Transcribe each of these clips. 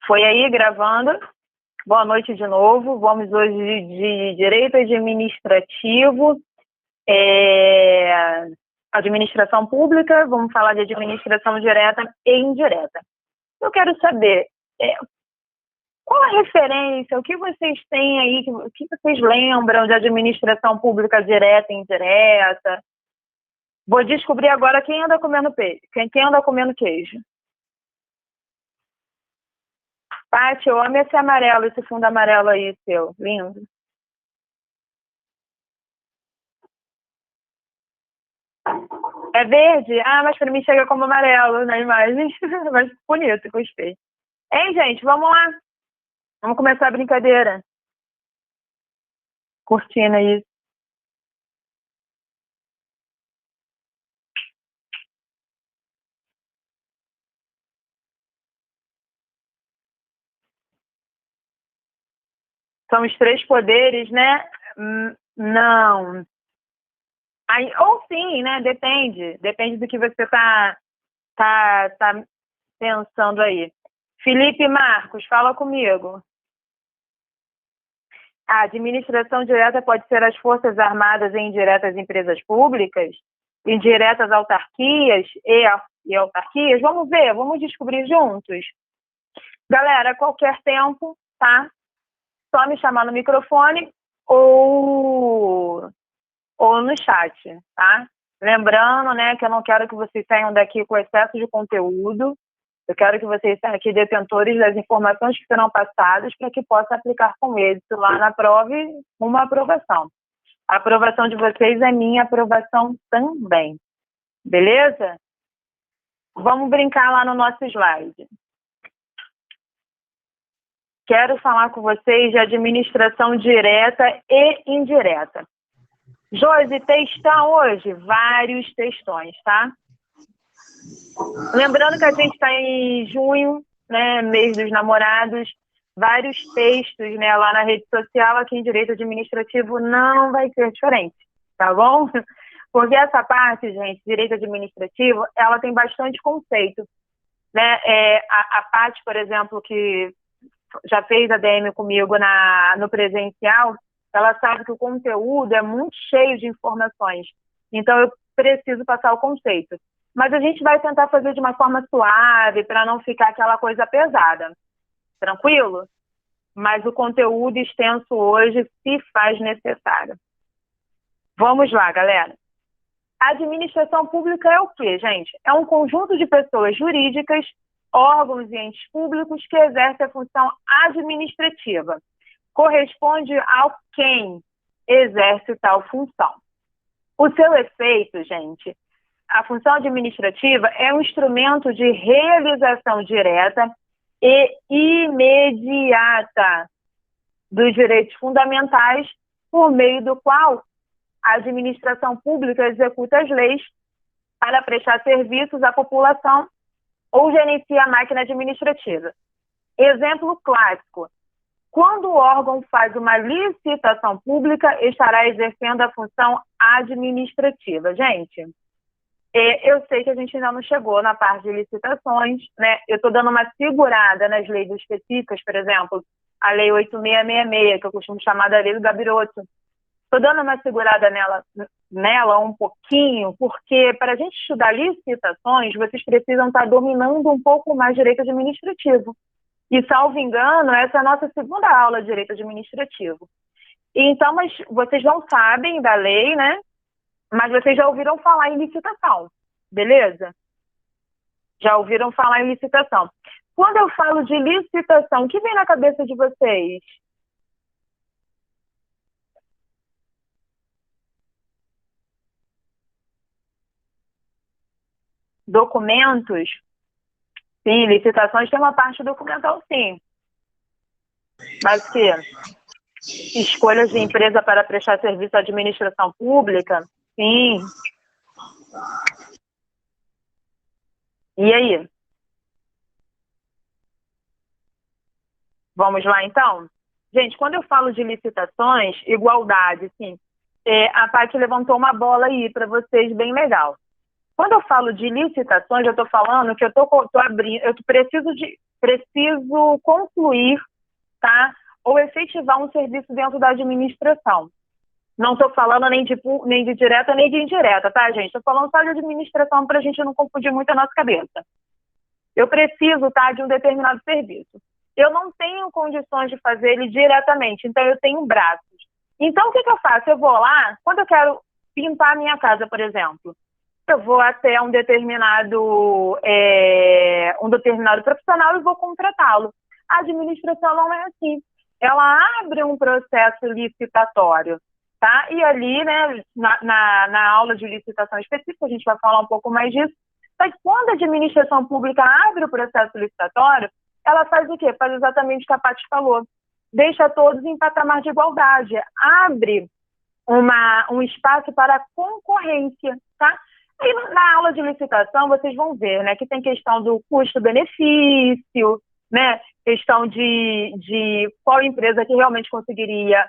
Foi aí gravando. Boa noite de novo. Vamos hoje de direito administrativo, administração pública. Vamos falar de administração direta e indireta. Eu quero saber qual a referência, o que vocês têm aí, o que vocês lembram de administração pública direta e indireta. Vou descobrir agora quem anda comendo peixe, quem anda comendo queijo. Paty, eu amo esse amarelo, esse fundo amarelo aí seu. Lindo. É verde? Ah, mas para mim chega como amarelo na imagem. Mas bonito, gostei. Hein, gente? Vamos lá. Vamos começar a brincadeira. Curtindo isso. São os três poderes, né? Não. Aí, ou sim, né? Depende. Depende do que você tá pensando aí. Felipe Marcos, fala comigo. A administração direta pode ser as Forças Armadas e indiretas empresas públicas, indiretas autarquias e autarquias. Vamos ver, vamos descobrir juntos. Galera, a qualquer tempo, tá? Só me chamar no microfone ou no chat, tá? Lembrando, né, que eu não quero que vocês saiam daqui com excesso de conteúdo. Eu quero que vocês saiam aqui detentores das informações que serão passadas para que possa aplicar com êxito lá na prova e uma aprovação. A aprovação de vocês é minha aprovação também. Beleza? Vamos brincar lá no nosso slide. Quero falar com vocês de administração direta e indireta. Josi, textão hoje? Vários textões, tá? Lembrando que a gente está em junho, né, mês dos namorados, vários textos, né, lá na rede social, aqui em Direito Administrativo não vai ser diferente, tá bom? Porque essa parte, gente, Direito Administrativo, ela tem bastante conceito, né? A Paty, por exemplo, que já fez a DM comigo no presencial, ela sabe que o conteúdo é muito cheio de informações. Então, eu preciso passar o conceito. Mas a gente vai tentar fazer de uma forma suave, para não ficar aquela coisa pesada. Tranquilo? Mas o conteúdo extenso hoje se faz necessário. Vamos lá, galera. A administração pública é o quê, gente? É um conjunto de pessoas jurídicas, órgãos e entes públicos que exercem a função administrativa. Corresponde ao quem exerce tal função. O seu efeito, gente, a função administrativa é um instrumento de realização direta e imediata dos direitos fundamentais, por meio do qual a administração pública executa as leis para prestar serviços à população ou gerencia a máquina administrativa. Exemplo clássico: quando o órgão faz uma licitação pública, estará exercendo a função administrativa. Gente, eu sei que a gente ainda não chegou na parte de licitações, né? Eu estou dando uma segurada nas leis específicas, por exemplo, a Lei 8666, que eu costumo chamar da Lei do Gabiroto. Estou dando uma segurada nela um pouquinho, porque para a gente estudar licitações, vocês precisam estar dominando um pouco mais direito administrativo. E, salvo engano, essa é a nossa segunda aula de direito administrativo. Então, mas vocês não sabem da lei, né? Mas vocês já ouviram falar em licitação, beleza? Já ouviram falar em licitação. Quando eu falo de licitação, o que vem na cabeça de vocês? Documentos? Sim, licitações tem uma parte documental, sim. Mas o quê? Escolhas de empresa para prestar serviço à administração pública? Sim. E aí? Vamos lá, então? Gente, quando eu falo de licitações, igualdade, sim. A Paty levantou uma bola aí para vocês, bem legal. Quando eu falo de licitações, eu estou falando que tô abrindo, preciso concluir, tá? Ou efetivar um serviço dentro da administração. Não estou falando nem de direta nem de indireta, tá, gente? Estou falando só de administração para a gente não confundir muito a nossa cabeça. Eu preciso, tá, de um determinado serviço. Eu não tenho condições de fazer ele diretamente, então eu tenho braços. Então, o que eu faço? Eu vou lá, quando eu quero pintar a minha casa, por exemplo, eu vou até um determinado profissional e vou contratá-lo. A administração não é assim. Ela abre um processo licitatório, tá? E ali, né, na aula de licitação específica, a gente vai falar um pouco mais disso. Mas quando a administração pública abre o processo licitatório, ela faz o quê? Faz exatamente o que a Paty falou. Deixa todos em patamar de igualdade. Abre um espaço para concorrência, tá? E na aula de licitação, vocês vão ver, né, que tem questão do custo-benefício, né, questão de qual empresa que realmente conseguiria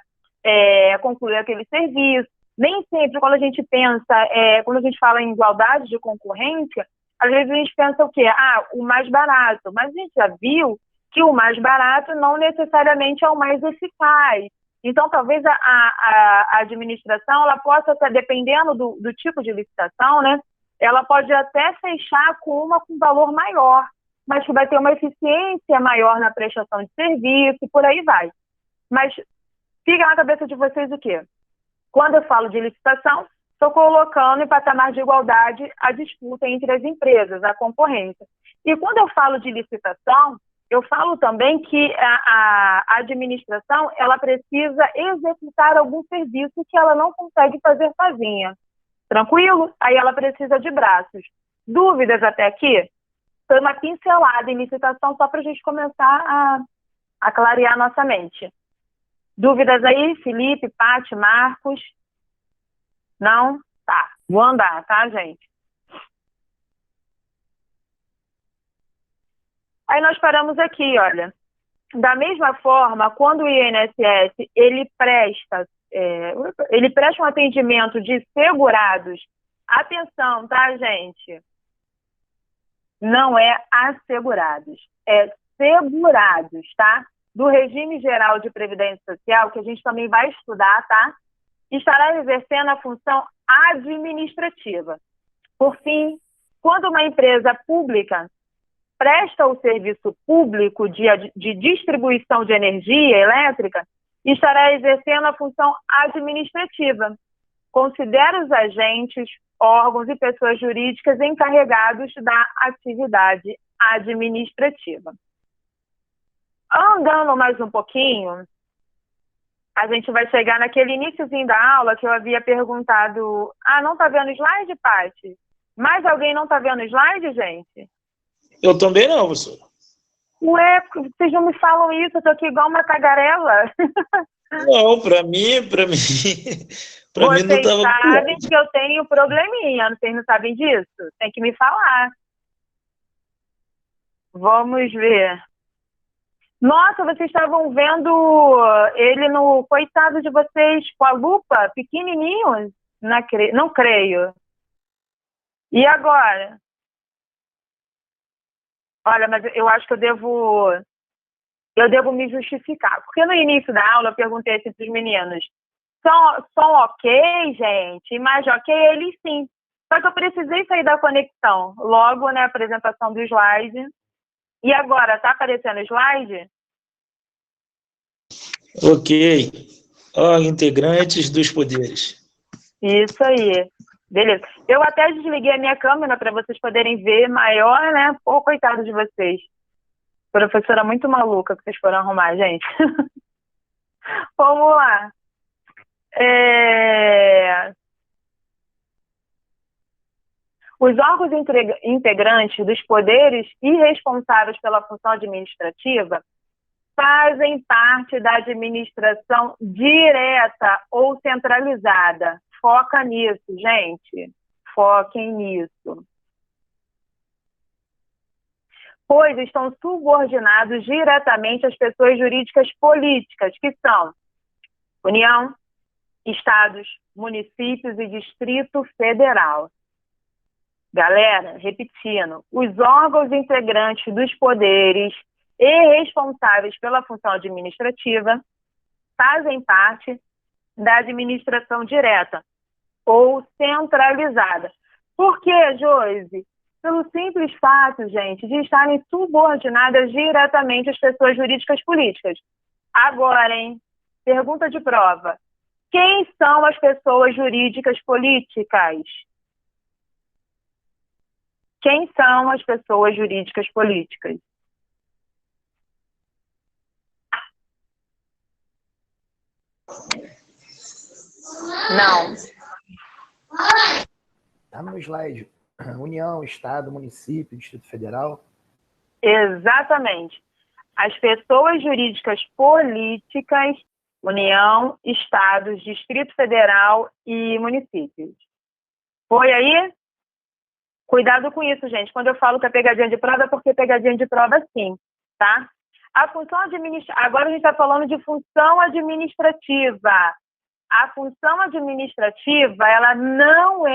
concluir aquele serviço. Nem sempre, quando a gente pensa, quando a gente fala em igualdade de concorrência, às vezes a gente pensa o quê? O mais barato. Mas a gente já viu que o mais barato não necessariamente é o mais eficaz. Então, talvez a administração, ela possa estar, dependendo do tipo de licitação, né, ela pode até fechar com uma com valor maior, mas que vai ter uma eficiência maior na prestação de serviço e por aí vai. Mas fica na cabeça de vocês o quê? Quando eu falo de licitação, estou colocando em patamar de igualdade a disputa entre as empresas, a concorrência. E quando eu falo de licitação, eu falo também que a administração, ela precisa executar algum serviço que ela não consegue fazer sozinha. Tranquilo? Aí ela precisa de braços. Dúvidas até aqui? Foi uma pincelada em licitação só para a gente começar a clarear a nossa mente. Dúvidas aí, Felipe, Paty, Marcos? Não? Tá. Vou andar, tá, gente? Aí nós paramos aqui, olha. Da mesma forma, quando o INSS ele presta um atendimento de segurados, atenção, tá, gente? Não é assegurados, é segurados, tá? Do regime geral de previdência social, que a gente também vai estudar, tá? Estará exercendo a função administrativa. Por fim, quando uma empresa pública presta o serviço público de distribuição de energia elétrica, estará exercendo a função administrativa. Considera os agentes, órgãos e pessoas jurídicas encarregados da atividade administrativa. Andando mais um pouquinho, a gente vai chegar naquele iniciozinho da aula que eu havia perguntado, não está vendo o slide, Paty? Mais alguém não está vendo o slide, gente? Eu também não, professora. Ué, vocês não me falam isso, eu tô aqui igual uma tagarela. Não, para mim não estava. Vocês sabem que eu tenho probleminha, vocês não sabem disso? Tem que me falar. Vamos ver. Nossa, vocês estavam vendo ele coitado de vocês, com a lupa, pequenininho? Não creio. E agora? Olha, mas eu acho que eu devo me justificar. Porque no início da aula eu perguntei assim para os meninos, som ok, gente? Imagem ok? Eles sim. Só que eu precisei sair da conexão. Logo, né, apresentação do slide. E agora, tá aparecendo o slide? Ok. Integrantes dos poderes. Isso aí. Beleza. Eu até desliguei a minha câmera para vocês poderem ver maior, né? Pô, coitado de vocês. Professora muito maluca que vocês foram arrumar, gente. Vamos lá. Os órgãos integrantes dos poderes e responsáveis pela função administrativa fazem parte da administração direta ou centralizada. Foca nisso, gente. Foquem nisso. Pois estão subordinados diretamente às pessoas jurídicas políticas, que são União, Estados, municípios e Distrito Federal. Galera, repetindo, os órgãos integrantes dos poderes e responsáveis pela função administrativa fazem parte da administração direta ou centralizada. Por quê, Josi? Pelo simples fato, gente, de estarem subordinadas diretamente às pessoas jurídicas políticas. Agora, hein? Pergunta de prova. Quem são as pessoas jurídicas políticas? Quem são as pessoas jurídicas políticas? Não. Está no slide. União, Estado, Município, Distrito Federal. Exatamente. As pessoas jurídicas políticas, União, Estados, Distrito Federal e municípios. Foi aí? Cuidado com isso, gente. Quando eu falo que é pegadinha de prova, é porque é pegadinha de prova sim, tá? A função administrativa... Agora a gente está falando de função administrativa. A função administrativa, ela não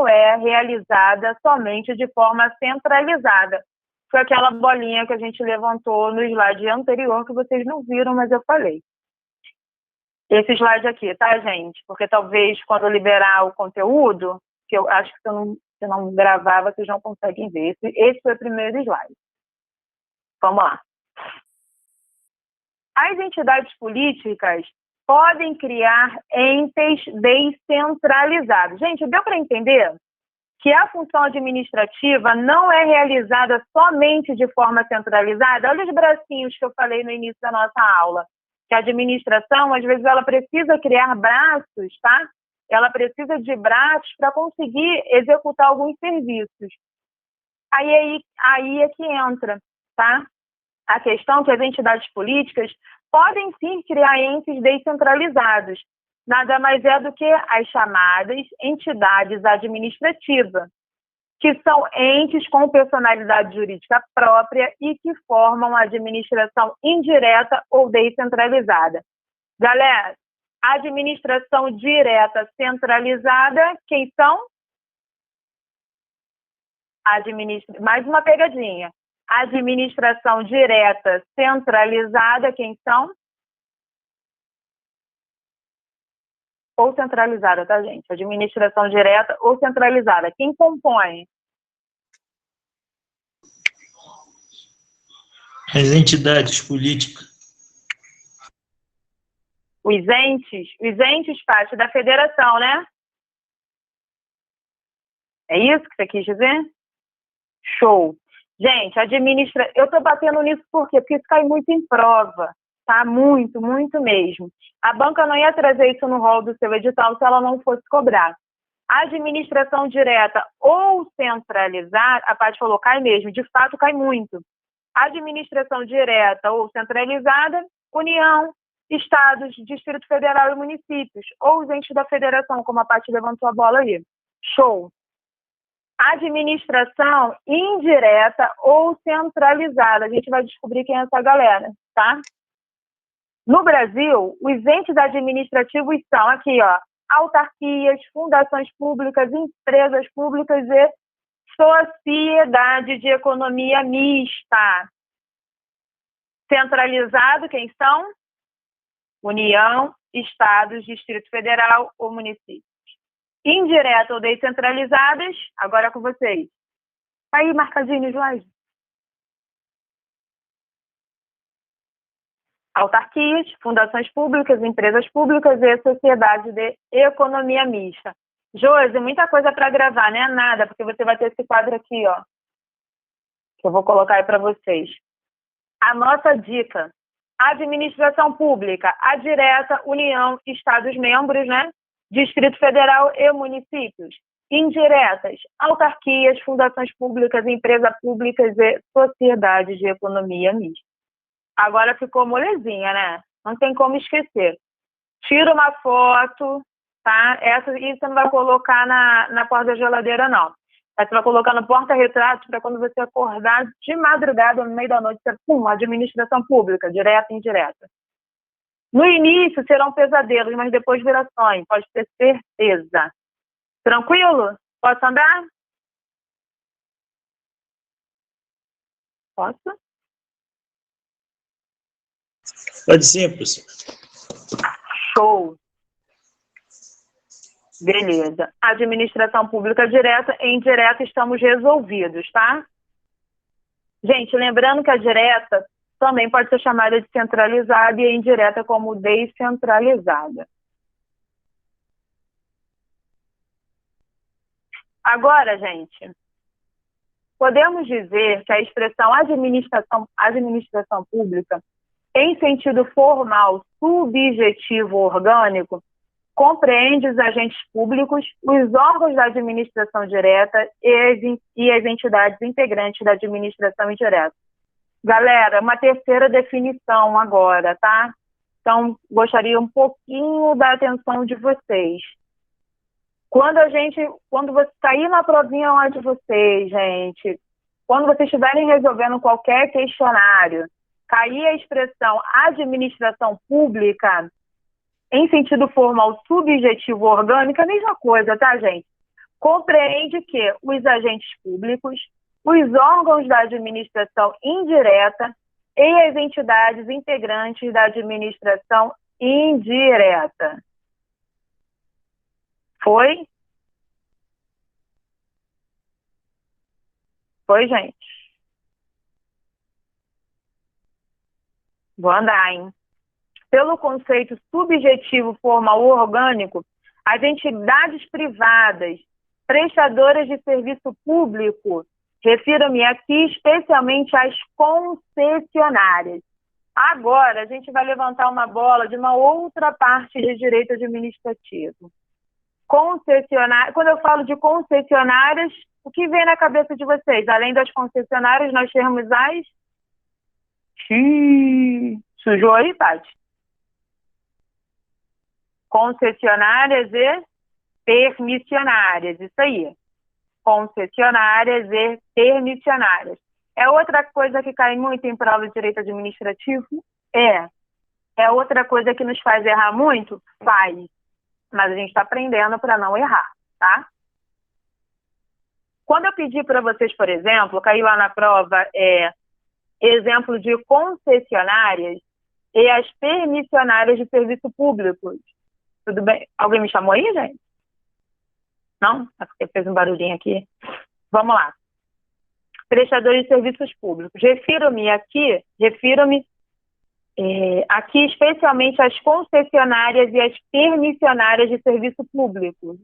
é realizada somente de forma centralizada. Foi aquela bolinha que a gente levantou no slide anterior, que vocês não viram, mas eu falei. Esse slide aqui, tá, gente? Porque talvez quando eu liberar o conteúdo, que eu acho que se eu não gravar, vocês não conseguem ver. Esse foi o primeiro slide. Vamos lá. As entidades políticas podem criar entes descentralizados. Gente, deu para entender que a função administrativa não é realizada somente de forma centralizada? Olha os bracinhos que eu falei no início da nossa aula. Que a administração, às vezes, ela precisa criar braços, tá? Ela precisa de braços para conseguir executar alguns serviços. Aí é que entra, tá? A questão que as entidades políticas podem sim criar entes descentralizados. Nada mais é do que as chamadas entidades administrativas, que são entes com personalidade jurídica própria e que formam a administração indireta ou descentralizada. Galera, administração direta centralizada, quem são? Mais uma pegadinha. Administração direta centralizada, quem são? Ou centralizada, tá, gente? Administração direta ou centralizada. Quem compõe? As entidades políticas. Os entes parte da federação, né? É isso que você quis dizer? Show. Gente, eu tô batendo nisso por quê? Porque isso cai muito em prova, tá? Muito, muito mesmo. A banca não ia trazer isso no rol do seu edital se ela não fosse cobrar. A administração direta ou centralizada, a parte falou, cai mesmo, de fato cai muito. Administração direta ou centralizada, União, Estados, Distrito Federal e municípios, ou os entes da federação, como a parte levantou a bola aí. Show. Administração indireta ou centralizada. A gente vai descobrir quem é essa galera, tá? No Brasil, os entes administrativos são aqui, ó, autarquias, fundações públicas, empresas públicas e sociedade de economia mista. Centralizado, quem são? União, Estados, Distrito Federal ou municípios. Indireta ou descentralizadas, agora é com vocês. Aí, marcadinho, Jorge. Autarquias, fundações públicas, empresas públicas e sociedade de economia mista. Josi, muita coisa para gravar, né? Nada, porque você vai ter esse quadro aqui, ó, que eu vou colocar aí para vocês. A nossa dica: administração pública, a direta, União, Estados membros, né? Distrito Federal e municípios. Indiretas, autarquias, fundações públicas, empresas públicas e sociedades de economia mista. Agora ficou molezinha, né? Não tem como esquecer. Tira uma foto, tá? Isso você não vai colocar na porta da geladeira, não. Você vai colocar no porta-retrato para quando você acordar de madrugada, no meio da noite, você, administração pública, direta e indireta. No início serão pesadelos, mas depois vira sonho, pode ter certeza. Tranquilo? Posso andar? Posso? Pode sim, professor. Show! Beleza. Administração pública direta e indireta estamos resolvidos, tá? Gente, lembrando que a direta também pode ser chamada de centralizada e a indireta como descentralizada. Agora, gente, podemos dizer que a expressão administração pública, em sentido formal, subjetivo, orgânico, compreende os agentes públicos, os órgãos da administração direta e as entidades integrantes da administração indireta. Galera, uma terceira definição agora, tá? Então, gostaria um pouquinho da atenção de vocês. Quando você cair na provinha lá de vocês, gente, quando vocês estiverem resolvendo qualquer questionário, cair a expressão administração pública, em sentido formal, subjetivo, orgânico, é a mesma coisa, tá, gente? Compreende que os agentes públicos, os órgãos da administração indireta e as entidades integrantes da administração indireta. Foi? Foi, gente? Vou andar, hein? Pelo conceito subjetivo formal orgânico, as entidades privadas prestadoras de serviço público, refiro-me aqui especialmente às concessionárias. Agora, a gente vai levantar uma bola de uma outra parte de direito administrativo. Concessionárias, quando eu falo de concessionárias, o que vem na cabeça de vocês? Além das concessionárias, nós temos as... Sujou aí, Paty? Concessionárias e permissionárias, isso aí. Concessionárias e permissionárias. É outra coisa que cai muito em prova de direito administrativo? É outra coisa que nos faz errar muito? Faz. Mas a gente está aprendendo para não errar, tá? Quando eu pedi para vocês, por exemplo, cair lá na prova, exemplo de concessionárias e as permissionárias de serviço público. Tudo bem? Alguém me chamou aí, gente? Não? É porque fez um barulhinho aqui. Vamos lá. Prestadores de serviços públicos. Refiro-me aqui especialmente às concessionárias e às permissionárias de serviço público.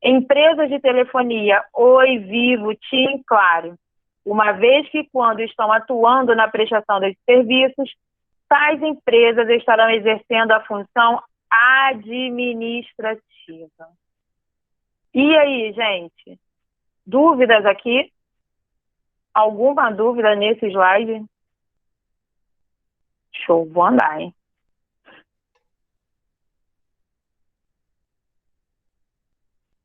Empresas de telefonia, Oi, Vivo, TIM, Claro. Uma vez que, quando estão atuando na prestação desses serviços, tais empresas estarão exercendo a função administrativa. E aí, gente? Dúvidas aqui? Alguma dúvida nesse slide? Show, vou andar, hein?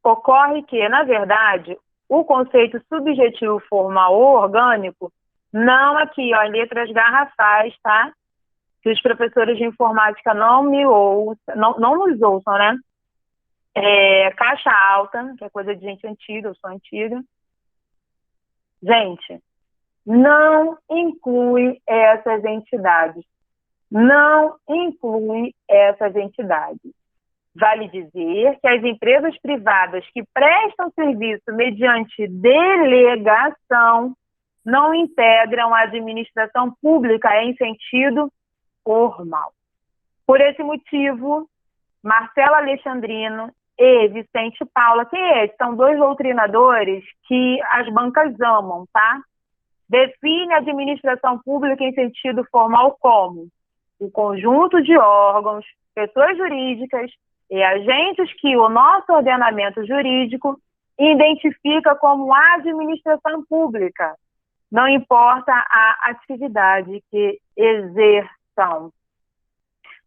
Ocorre que, na verdade, o conceito subjetivo formal ou orgânico, não aqui, ó, em letras garrafais, tá? Que os professores de informática não nos ouçam, né? Caixa alta, que é coisa de gente antiga, eu sou antiga. Gente, não inclui essas entidades. Não inclui essas entidades. Vale dizer que as empresas privadas que prestam serviço mediante delegação não integram a administração pública em sentido formal. Por esse motivo, Marcelo Alexandrino e Vicente Paula, que são dois doutrinadores que as bancas amam, tá? Define a administração pública em sentido formal como o conjunto de órgãos, pessoas jurídicas e agentes que o nosso ordenamento jurídico identifica como administração pública, não importa a atividade que exerçam.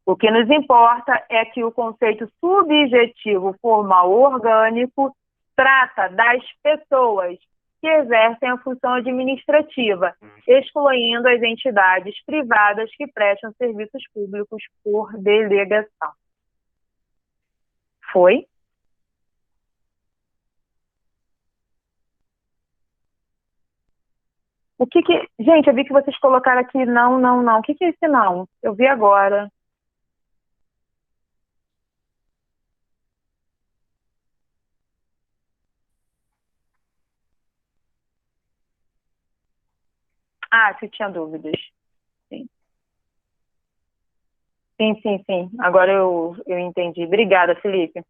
O que nos importa é que o conceito subjetivo formal orgânico trata das pessoas que exercem a função administrativa, excluindo as entidades privadas que prestam serviços públicos por delegação. Foi? Gente, eu vi que vocês colocaram aqui não, não, não. O que é esse não? Eu vi agora. Ah, se tinha dúvidas. Sim, sim, sim, sim. Agora eu entendi. Obrigada, Felipe.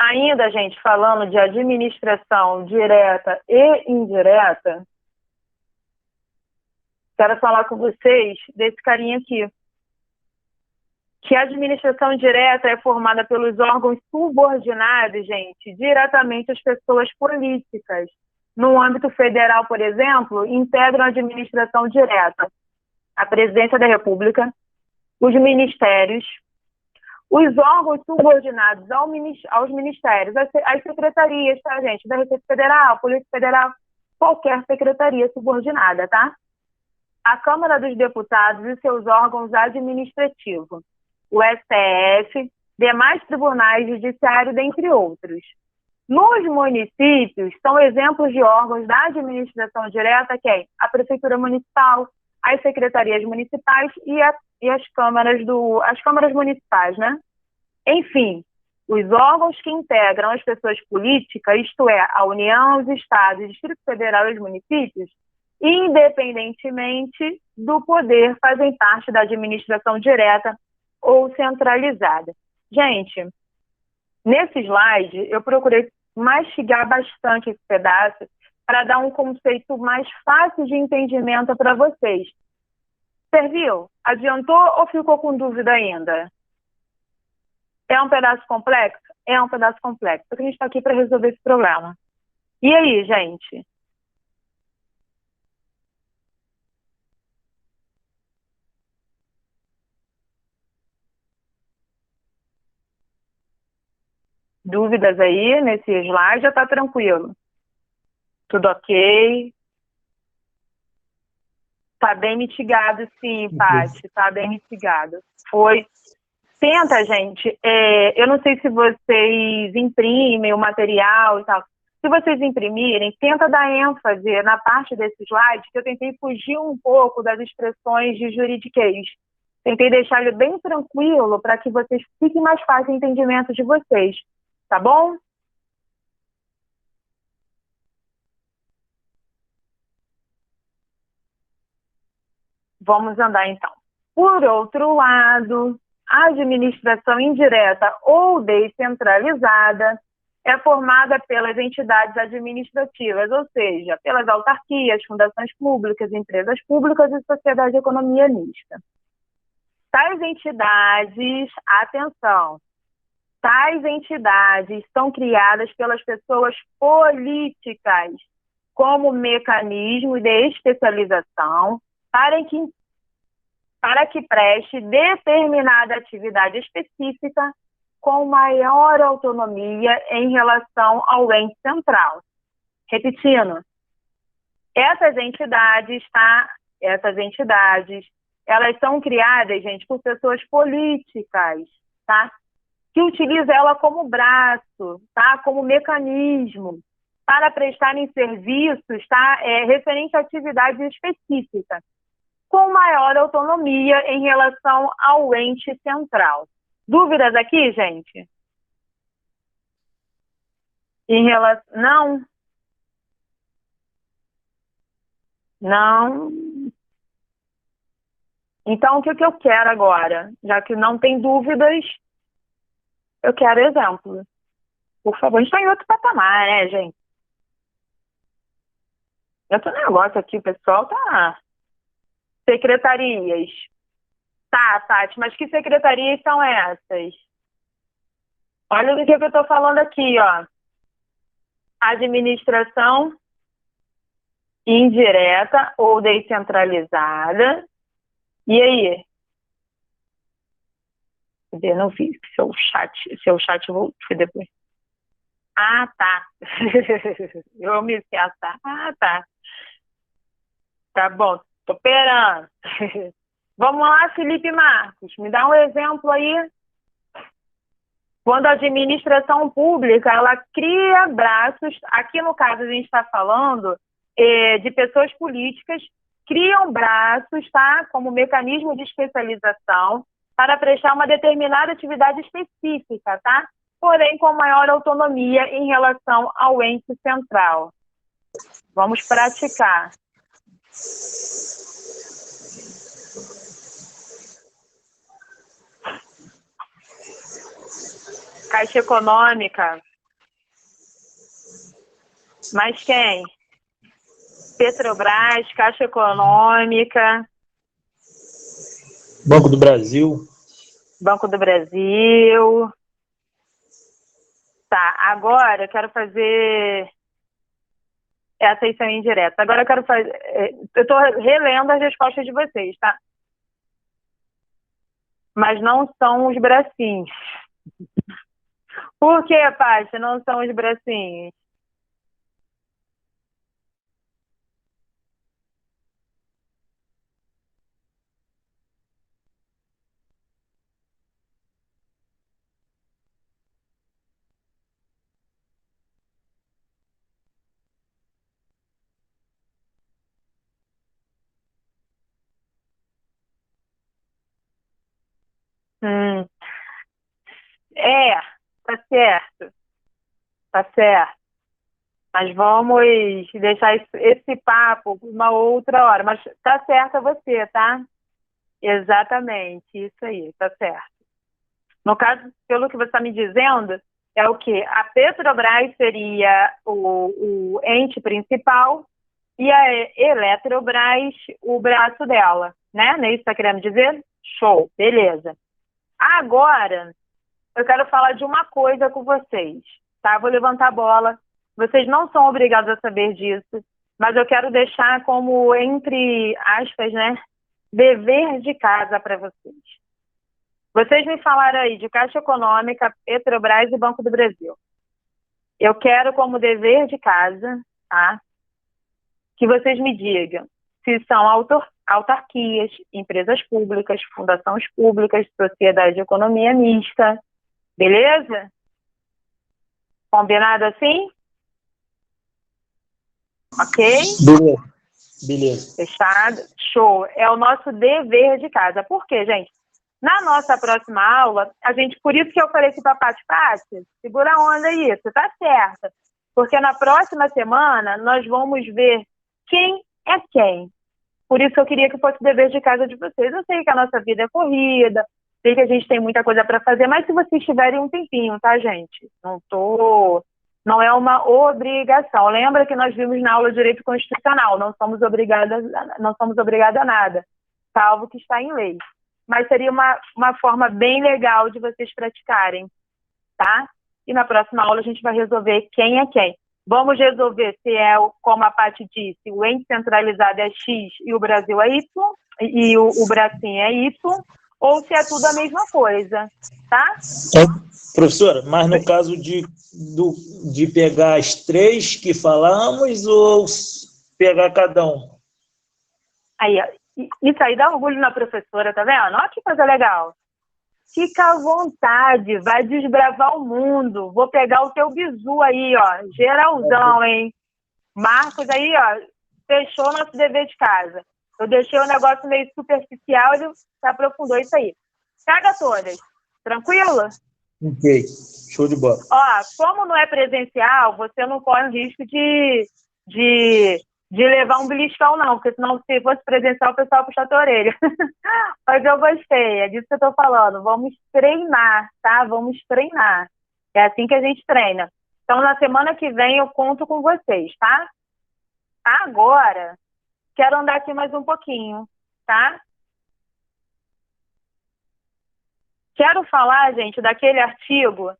Ainda, gente, falando de administração direta e indireta, quero falar com vocês desse carinha aqui, que a administração direta é formada pelos órgãos subordinados, gente, diretamente às pessoas políticas. No âmbito federal, por exemplo, integram a administração direta a Presidência da República, os ministérios, os órgãos subordinados aos ministérios, às secretarias, tá, gente? Da Receita Federal, Polícia Federal, qualquer secretaria subordinada, tá? A Câmara dos Deputados e seus órgãos administrativos, o STF, demais tribunais judiciários, dentre outros. Nos municípios, são exemplos de órgãos da administração direta quem? A Prefeitura Municipal, as secretarias municipais e as câmaras municipais, né? Enfim, os órgãos que integram as pessoas políticas, isto é, a União, os Estados, o Distrito Federal e os municípios, independentemente do poder, fazem parte da administração direta ou centralizada. Gente, nesse slide, eu procurei mastigar bastante esse pedaço para dar um conceito mais fácil de entendimento para vocês. Serviu? Adiantou ou ficou com dúvida ainda? É um pedaço complexo? É um pedaço complexo. Porque a gente está aqui para resolver esse problema. E aí, gente? Dúvidas aí nesse slide? Já está tranquilo? Tudo ok? Tá bem mitigado, sim, Paty. Tá bem mitigado. Foi. Tenta, gente. Eu não sei se vocês imprimem o material e tal. Se vocês imprimirem, tenta dar ênfase na parte desse slide, que eu tentei fugir um pouco das expressões de juridiquês. Tentei deixar ele bem tranquilo para que vocês fiquem mais fácil o entendimento de vocês. Tá bom? Vamos andar, então. Por outro lado, a administração indireta ou descentralizada é formada pelas entidades administrativas, ou seja, pelas autarquias, fundações públicas, empresas públicas e sociedade de economia mista. Tais entidades, atenção, tais entidades são criadas pelas pessoas políticas como mecanismo de especialização para que preste determinada atividade específica com maior autonomia em relação ao ente central. Repetindo, essas entidades, elas são criadas, gente, por pessoas políticas, tá? Que utilizam ela como braço, tá? Como mecanismo para prestarem serviços, tá? Referente a atividades específicas, com maior autonomia em relação ao ente central. Dúvidas aqui, gente? Não? Não? Então, o que eu quero agora? Já que não tem dúvidas, eu quero exemplos. Por favor, a gente está em outro patamar, né, gente? Outro negócio aqui, o pessoal tá... Secretarias. Tá, Tati, mas que secretarias são essas? Olha o que eu estou falando aqui, ó. Administração indireta ou descentralizada. E aí? Cadê? Não vi seu chat voltou depois. Ah, tá. Eu me esqueço. Ah, tá. Tá bom, tô esperando. Vamos lá, Felipe Marcos, me dá um exemplo aí. Quando a administração pública, ela cria braços, aqui no caso a gente está falando de pessoas políticas criam braços, tá, como mecanismo de especialização para prestar uma determinada atividade específica, tá? Porém, com maior autonomia em relação ao ente central. Vamos praticar. Caixa Econômica. Mais quem? Petrobras, Caixa Econômica. Banco do Brasil. Banco do Brasil. Tá, agora eu quero fazer essa eleição indireta. Agora eu quero fazer... Eu estou relendo as respostas de vocês, tá? Mas não são os bracinhos. Por que, Paty, não são os bracinhos? Tá certo. Tá certo. Mas vamos deixar esse papo para uma outra hora. Mas tá certa você, tá? Exatamente, isso aí, tá certo. No caso, pelo que você está me dizendo, é o quê? A Petrobras seria o ente principal e a Eletrobras o braço dela, né? Não é isso que você está querendo dizer? Show, beleza. Agora, eu quero falar de uma coisa com vocês, tá? Vou levantar a bola. Vocês não são obrigados a saber disso, mas eu quero deixar como, entre aspas, né, dever de casa para vocês. Vocês me falaram aí de Caixa Econômica, Petrobras e Banco do Brasil. Eu quero como dever de casa, tá, que vocês me digam se são autarquias, empresas públicas, fundações públicas, sociedade de economia mista. Beleza? Combinado assim? Ok? Beleza. Fechado? Show. É o nosso dever de casa. Por quê, gente? Na nossa próxima aula, por isso que eu falei aqui para a Paty, segura a onda aí, você tá certa. Porque na próxima semana, nós vamos ver quem é quem. Por isso que eu queria que fosse o dever de casa de vocês. Eu sei que a nossa vida é corrida, sei que a gente tem muita coisa para fazer, mas se vocês tiverem um tempinho, tá, gente? Não é uma obrigação. Lembra que nós vimos na aula de Direito Constitucional, não somos obrigadas a nada, salvo que está em lei. Mas seria uma forma bem legal de vocês praticarem, tá? E na próxima aula a gente vai resolver quem é quem. Vamos resolver se é, como a Paty disse, o ente centralizado é X e o Brasil é Y, e o bracinho é Y, ou se é tudo a mesma coisa, tá? Professora, mas no caso de pegar as três que falamos ou pegar cada um? Aí, isso aí dá orgulho na professora, tá vendo? Olha que coisa legal. Fica à vontade, vai desbravar o mundo. Vou pegar o teu bizu aí, ó, geralzão, hein? Marcos aí, ó, fechou nosso dever de casa. Eu deixei o negócio meio superficial, ele se aprofundou isso aí. Caga todas. Tranquilo? Ok, show de bola. Ó, como não é presencial, você não corre o risco de levar um beliscão, não, porque senão, se fosse presencial, o pessoal puxa a tua orelha. Mas eu gostei, é disso que eu tô falando. Vamos treinar, tá? Vamos treinar. É assim que a gente treina. Então, na semana que vem, eu conto com vocês, tá? Agora, quero andar aqui mais um pouquinho, tá? Quero falar, gente, daquele artigo.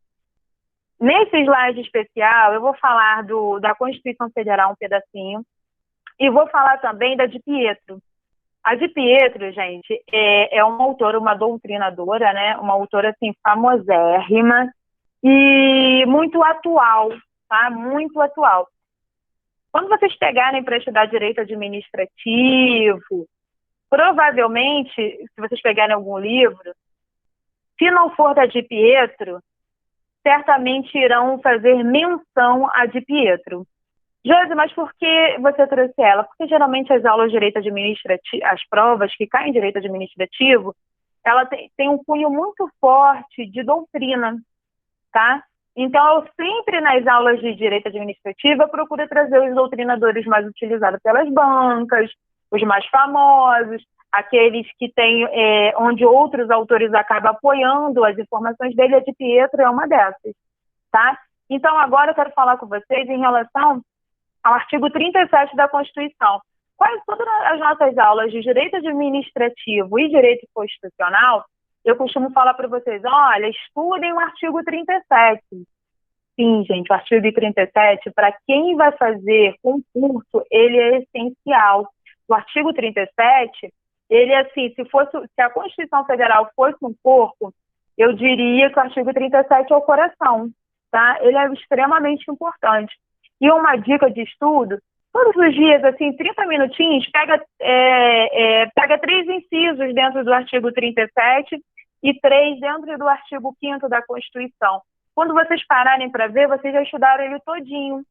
Nesse slide especial, eu vou falar da Constituição Federal um pedacinho e vou falar também da Di Pietro. A Di Pietro, gente, é uma autora, uma doutrinadora, né? Uma autora, assim, famosérrima e muito atual, tá? Muito atual. Quando vocês pegarem para estudar direito administrativo, provavelmente, se vocês pegarem algum livro, se não for da Di Pietro, certamente irão fazer menção a Di Pietro. Josi, mas por que você trouxe ela? Porque geralmente as aulas de direito administrativo, as provas que caem em direito administrativo, ela tem um cunho muito forte de doutrina, tá? Então, eu sempre nas aulas de direito administrativo eu procuro trazer os doutrinadores mais utilizados pelas bancas, os mais famosos, aqueles que têm, onde outros autores acabam apoiando as informações dele, a de Pietro é uma dessas, tá? Então, agora eu quero falar com vocês em relação ao artigo 37 da Constituição. Quase todas as nossas aulas de direito administrativo e direito constitucional, eu costumo falar para vocês, olha, estudem o artigo 37. Sim, gente, o artigo 37, para quem vai fazer concurso, ele é essencial. O artigo 37, ele, assim, se a Constituição Federal fosse um corpo, eu diria que o artigo 37 é o coração, tá? Ele é extremamente importante. E uma dica de estudo, todos os dias, assim, 30 minutinhos, pega 3 incisos dentro do artigo 37 e 3 dentro do artigo 5º da Constituição. Quando vocês pararem para ver, vocês já estudaram ele todinho,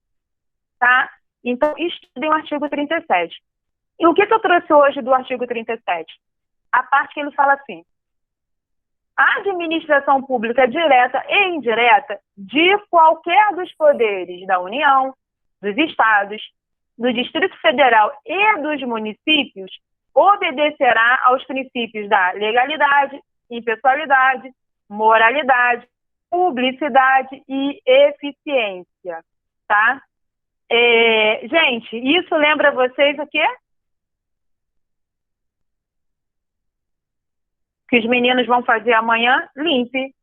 tá? Então, estudem o artigo 37. E o que eu trouxe hoje do artigo 37? A parte que ele fala assim, a administração pública direta e indireta de qualquer dos poderes da União, dos Estados, do Distrito Federal e dos municípios obedecerá aos princípios da legalidade, impessoalidade, moralidade, publicidade e eficiência, tá? Gente, isso lembra vocês o quê? Que os meninos vão fazer amanhã, limpe.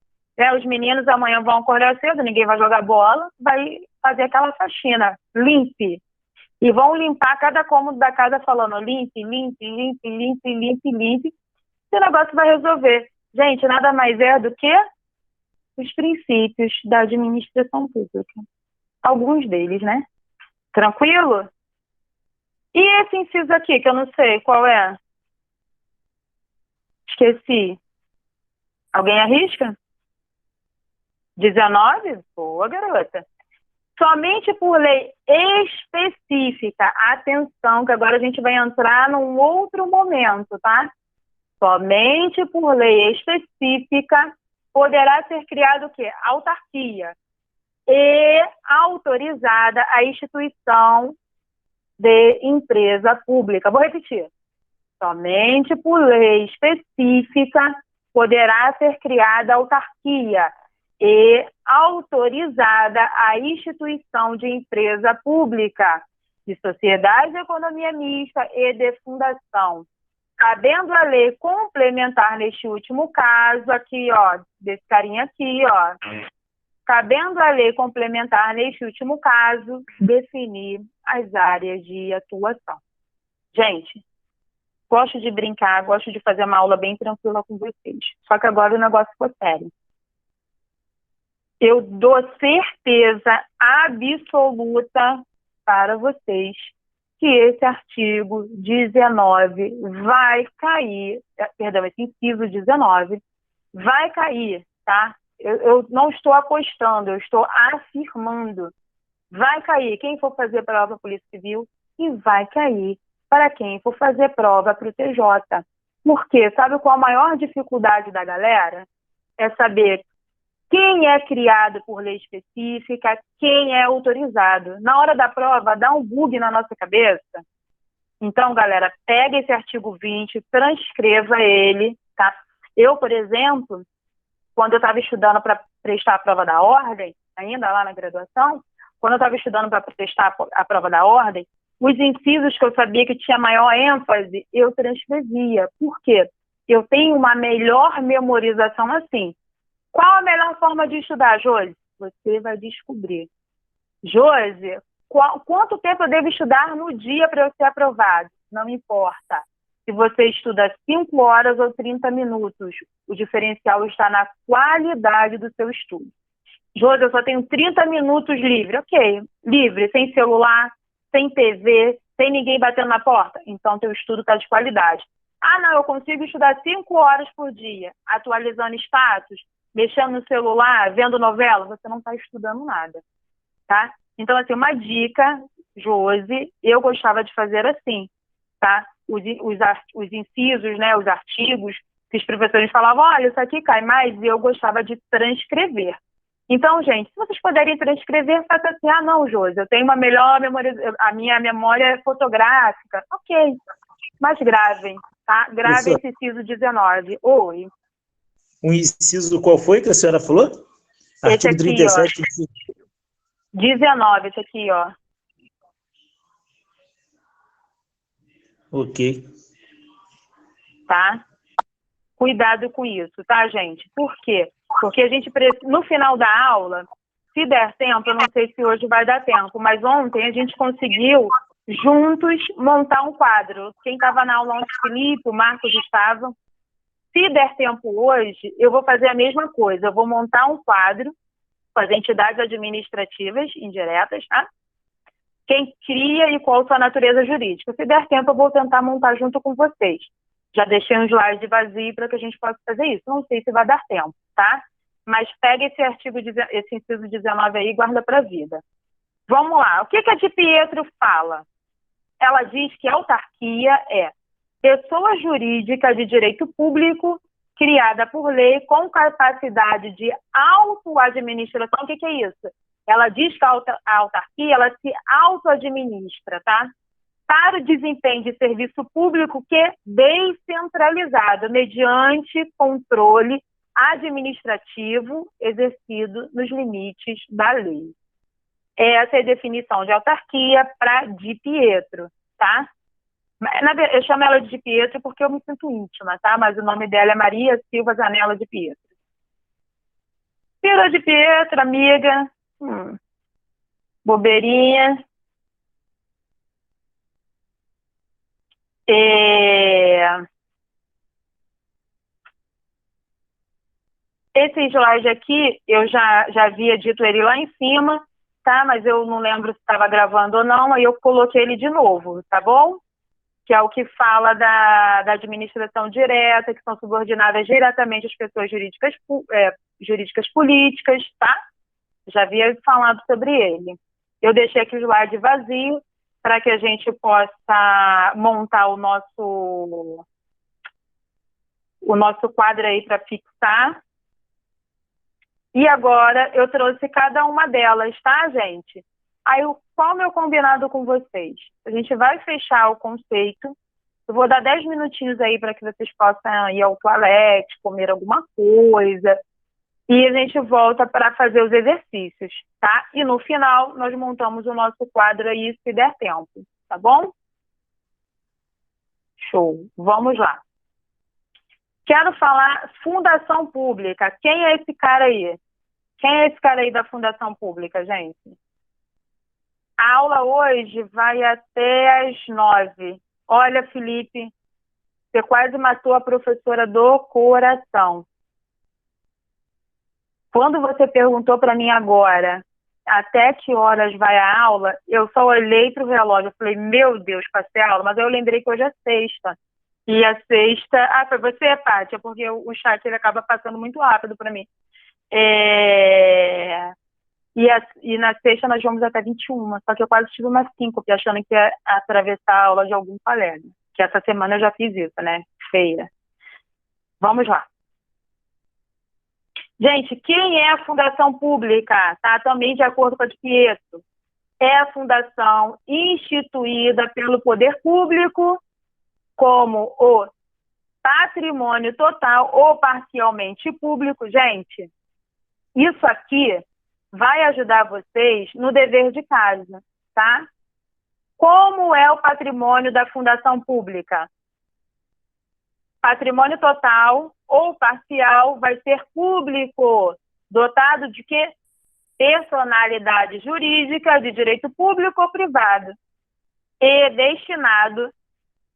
Os meninos amanhã vão acordar cedo, ninguém vai jogar bola, vai fazer aquela faxina, limpe. E vão limpar cada cômodo da casa falando limpe, limpe, limpe, limpe, limpe, limpe. Esse negócio vai resolver. Gente, nada mais é do que os princípios da administração pública. Alguns deles, né? Tranquilo? E esse inciso aqui, que eu não sei qual é? Esqueci. Alguém arrisca? 19? Boa, garota. Somente por lei específica, atenção, que agora a gente vai entrar num outro momento, tá? Somente por lei específica poderá ser criado o quê? Autarquia e autorizada a instituição de empresa pública. Vou repetir. Somente por lei específica poderá ser criada autarquia e autorizada a instituição de empresa pública, de sociedade de economia mista e de fundação, cabendo a lei complementar neste último caso, aqui, ó, desse carinha aqui, ó, cabendo a lei complementar neste último caso, definir as áreas de atuação. Gente, gosto de brincar, gosto de fazer uma aula bem tranquila com vocês, só que agora o negócio ficou sério. Eu dou certeza absoluta para vocês que esse artigo 19 vai cair, perdão, esse inciso 19 vai cair, tá? Eu não estou apostando, eu estou afirmando. Vai cair quem for fazer prova para a Polícia Civil e vai cair para quem for fazer prova para o TJ. Por quê? Sabe qual a maior dificuldade da galera? É saber quem é criado por lei específica, quem é autorizado. Na hora da prova, dá um bug na nossa cabeça. Então, galera, pega esse artigo 20, transcreva ele, tá? Eu, por exemplo, quando eu estava estudando para prestar a prova da ordem, ainda lá na graduação, quando eu estava estudando para prestar a prova da ordem, os incisos que eu sabia que tinha maior ênfase, eu transcrevia. Por quê? Eu tenho uma melhor memorização assim. Qual a melhor forma de estudar, Josi? Você vai descobrir. Josi, quanto tempo eu devo estudar no dia para eu ser aprovado? Não importa. Se você estuda 5 horas ou 30 minutos, o diferencial está na qualidade do seu estudo. Josi, eu só tenho 30 minutos livre. Ok, livre, sem celular, sem TV, sem ninguém batendo na porta. Então, teu estudo está de qualidade. Ah, não, eu consigo estudar 5 horas por dia, atualizando status, mexendo no celular, vendo novela. Você não está estudando nada, tá? Então, assim, uma dica, Josi, eu gostava de fazer assim, tá? Os incisos, né, os artigos, que os professores falavam, olha, isso aqui cai mais, e eu gostava de transcrever. Então, gente, se vocês puderem transcrever, faça assim, ah, não, Josi, eu tenho uma melhor memória, a minha memória é fotográfica. Ok, mas gravem, tá? Gravem esse inciso 19. Oi. O inciso qual foi que a senhora falou? Esse Artigo aqui, 37. ó. 19, esse aqui, ó. Ok. Tá? Cuidado com isso, tá, gente? Por quê? Porque a gente, no final da aula, se der tempo, eu não sei se hoje vai dar tempo, mas ontem a gente conseguiu, juntos, montar um quadro. Quem estava na aula ontem, Felipe, o Marcos estavam. Se der tempo hoje, eu vou fazer a mesma coisa. Eu vou montar um quadro com as entidades administrativas indiretas, tá? Quem cria e qual sua natureza jurídica. Se der tempo, eu vou tentar montar junto com vocês. Já deixei um slide vazio para que a gente possa fazer isso. Não sei se vai dar tempo, tá? Mas pega esse inciso 19 aí e guarda para a vida. Vamos lá. O que a Di Pietro fala? Ela diz que a autarquia é pessoa jurídica de direito público criada por lei com capacidade de autoadministração. O que é isso? Ela diz que a autarquia ela se autoadministra, tá? Para o desempenho de serviço público que é descentralizado, mediante controle administrativo exercido nos limites da lei. Essa é a definição de autarquia para Di Pietro, tá? Eu chamo ela de Di Pietro porque eu me sinto íntima, tá? Mas o nome dela é Maria Silva Zanella Di Pietro. Pira Di Pietro, amiga. Bobeirinha. Esse slide aqui, eu já havia dito ele lá em cima, tá? Mas eu não lembro se estava gravando ou não, aí eu coloquei ele de novo, tá bom? Que é o que fala da administração direta, que são subordinadas diretamente às pessoas jurídicas políticas, tá? Já havia falado sobre ele. Eu deixei aqui o slide vazio para que a gente possa montar o nosso quadro aí para fixar. E agora eu trouxe cada uma delas, tá, gente? Aí, qual é o meu combinado com vocês? A gente vai fechar o conceito. Eu vou dar 10 minutinhos aí para que vocês possam ir ao toalete, comer alguma coisa. E a gente volta para fazer os exercícios, tá? E no final, nós montamos o nosso quadro aí, se der tempo, tá bom? Show. Vamos lá. Quero falar fundação pública. Quem é esse cara aí? Quem é esse cara aí da fundação pública, gente? A aula hoje vai até às 9. Olha, Felipe, você quase matou a professora do coração. Quando você perguntou para mim agora até que horas vai a aula, eu só olhei para o relógio. Eu falei, meu Deus, passei a aula. Mas eu lembrei que hoje é sexta. E a sexta... Ah, foi você, Pátia, porque o chat ele acaba passando muito rápido para mim. E na sexta nós vamos até 21, só que eu quase tive umas 5, achando que ia atravessar a aula de algum colega. Que essa semana eu já fiz isso, né? Feira. Vamos lá. Gente, quem é a fundação pública? Tá? Também de acordo com a Di Pietro. É a fundação instituída pelo poder público como o patrimônio total ou parcialmente público. Gente, isso aqui vai ajudar vocês no dever de casa, tá? Como é o patrimônio da fundação pública? Patrimônio total ou parcial vai ser público, dotado de quê? Personalidade jurídica de direito público ou privado e destinado,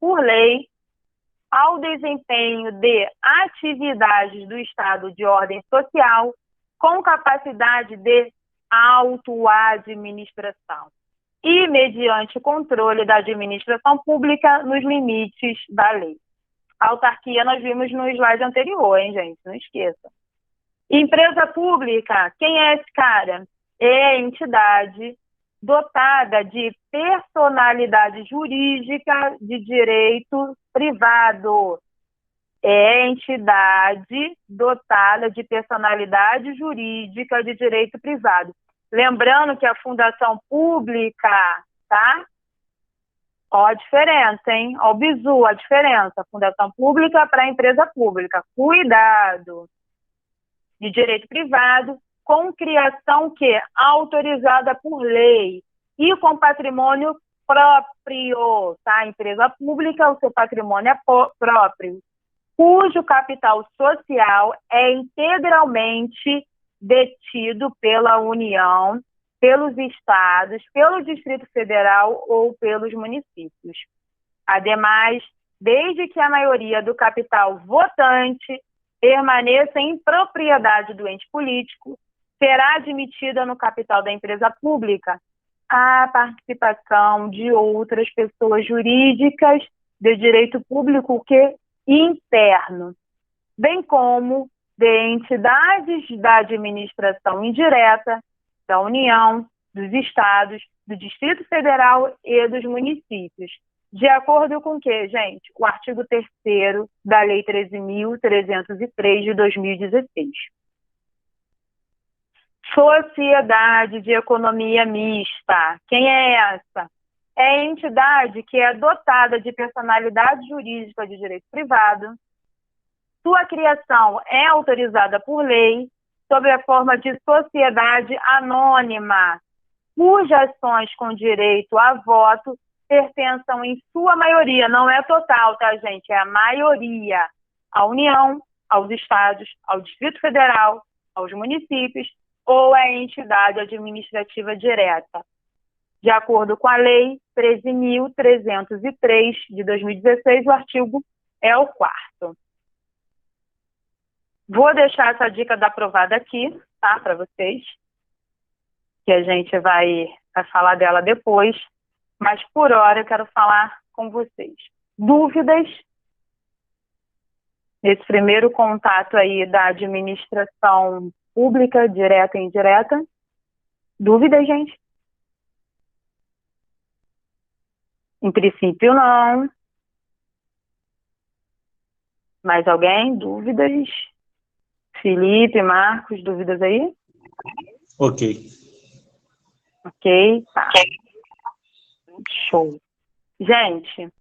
por lei, ao desempenho de atividades do Estado de ordem social com capacidade de autoadministração e mediante controle da administração pública nos limites da lei. A autarquia nós vimos no slide anterior, hein, gente? Não esqueça. Empresa pública, quem é esse cara? É a entidade dotada de personalidade jurídica de direito privado. É entidade dotada de personalidade jurídica de direito privado. Lembrando que a fundação pública, tá? Ó a diferença, hein? Ó o bizu, a diferença. Fundação pública para empresa pública. Cuidado. De direito privado, com criação que autorizada por lei e com patrimônio próprio, tá? Empresa pública, o seu patrimônio é próprio, cujo capital social é integralmente detido pela União, pelos estados, pelo Distrito Federal ou pelos municípios. Ademais, desde que a maioria do capital votante permaneça em propriedade do ente político, será admitida no capital da empresa pública a participação de outras pessoas jurídicas de direito público que interno, bem como de entidades da administração indireta, da União, dos estados, do Distrito Federal e dos municípios. De acordo com o que, gente? O artigo 3º da Lei 13.303 de 2016. Sociedade de economia mista. Quem é essa? É a entidade que é dotada de personalidade jurídica de direito privado. Sua criação é autorizada por lei sob a forma de sociedade anônima, cujas ações com direito a voto pertençam em sua maioria, não é total, tá, gente? É a maioria, à União, aos estados, ao Distrito Federal, aos municípios ou à entidade administrativa direta. De acordo com a Lei 13.303 de 2016, o artigo é o 4º. Vou deixar essa dica da aprovada aqui, tá, para vocês, que a gente vai falar dela depois. Mas, por hora, eu quero falar com vocês. Dúvidas nesse primeiro contato aí da administração pública, direta e indireta? Dúvidas, gente? Em princípio, não. Mais alguém? Dúvidas? Felipe, Marcos, dúvidas aí? Ok. Ok, tá. Show. Gente,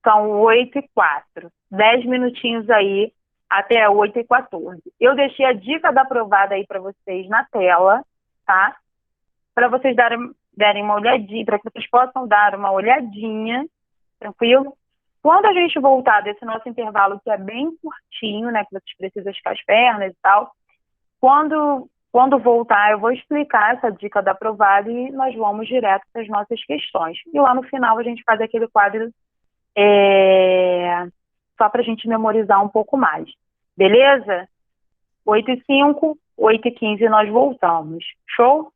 são 8h04. 10 minutinhos aí até 8h14. Eu deixei a dica da aprovada aí para vocês na tela, tá? Para vocês derem uma olhadinha, para que vocês possam dar uma olhadinha, tranquilo? Quando a gente voltar desse nosso intervalo, que é bem curtinho, né? Que vocês precisam esticar as pernas e tal, quando voltar, eu vou explicar essa dica da aprovada e nós vamos direto para as nossas questões. E lá no final a gente faz aquele quadro só para a gente memorizar um pouco mais. Beleza? 8h05, 8h15 nós voltamos. Show?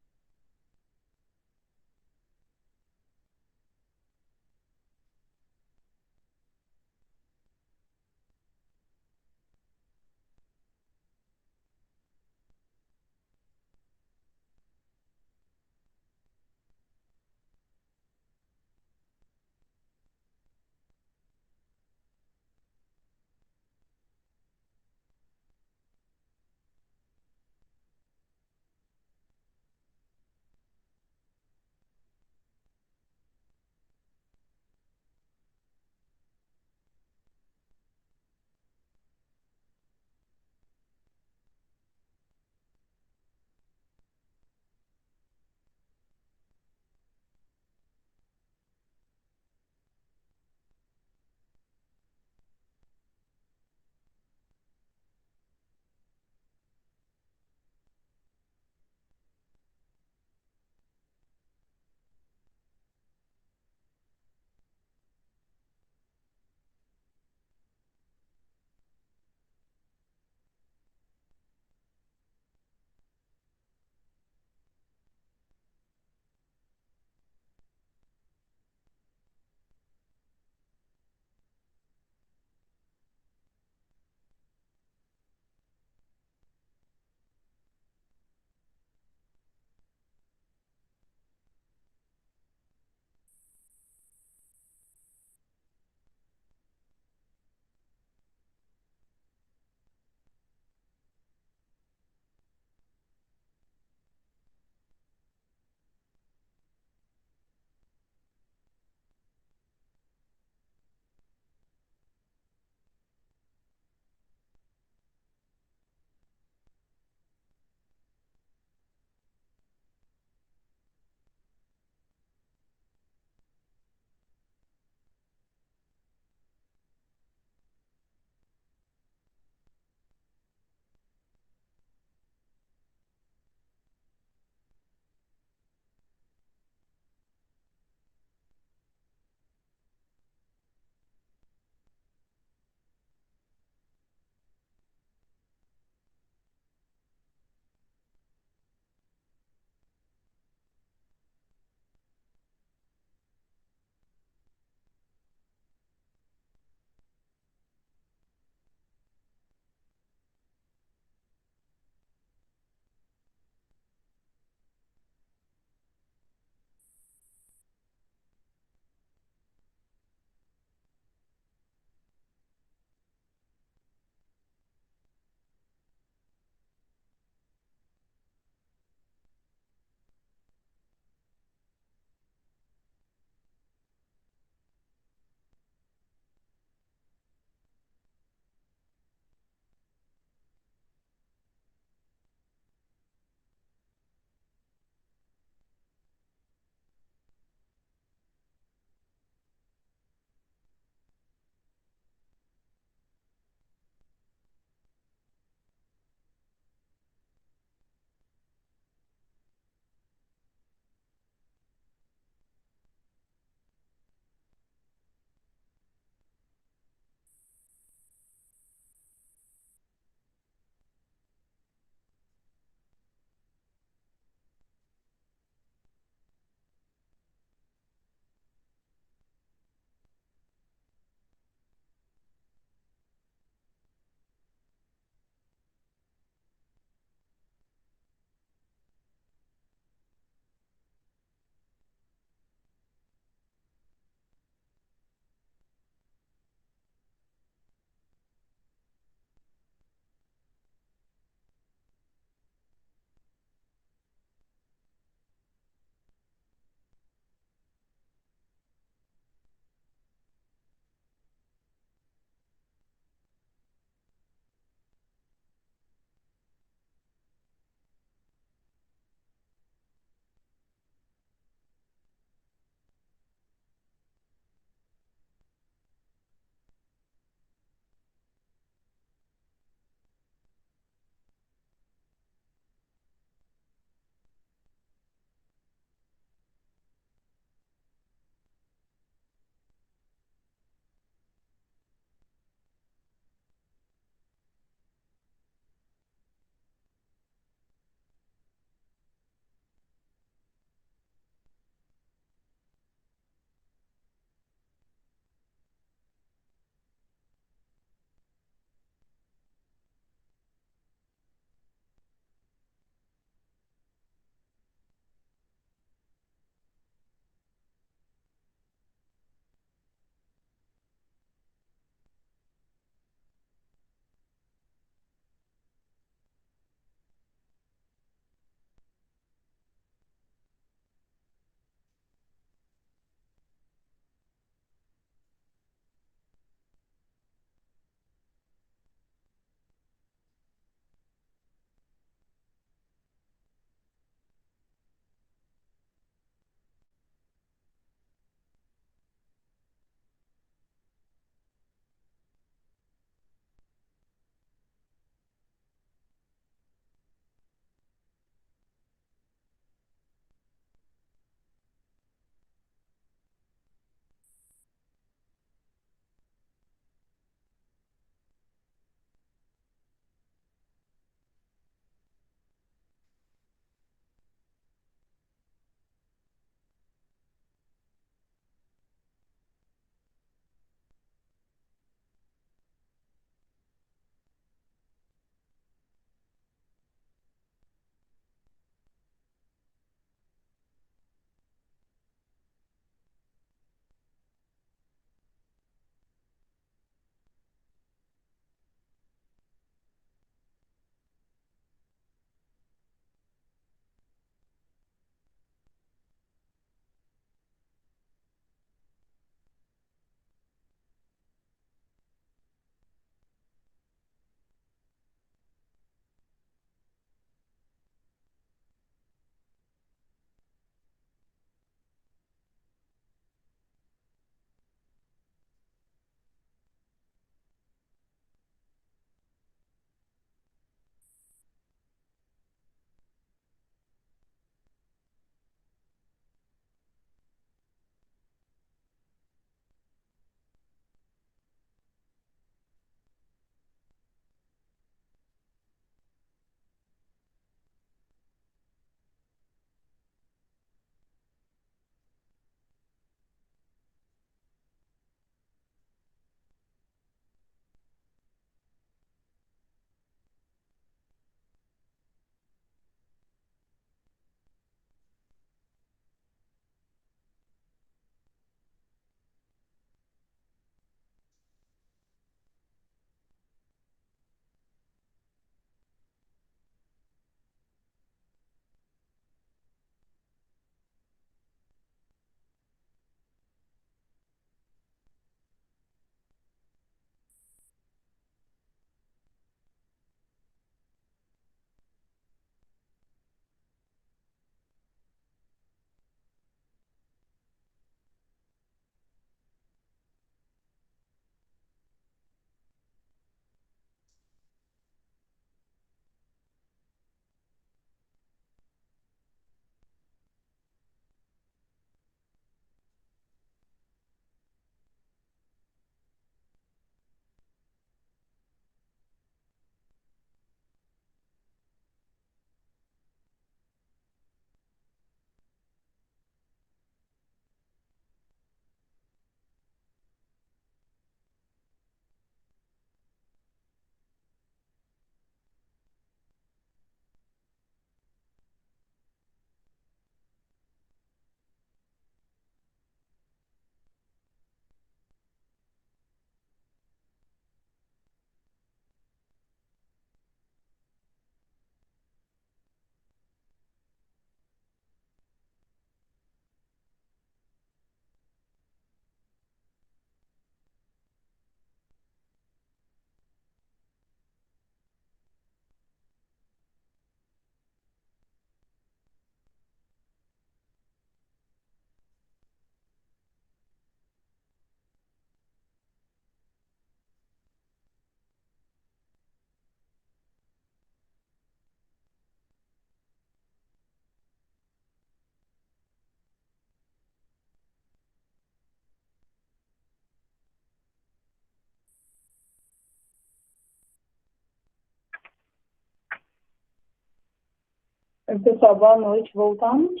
Oi, pessoal, boa noite. Voltamos.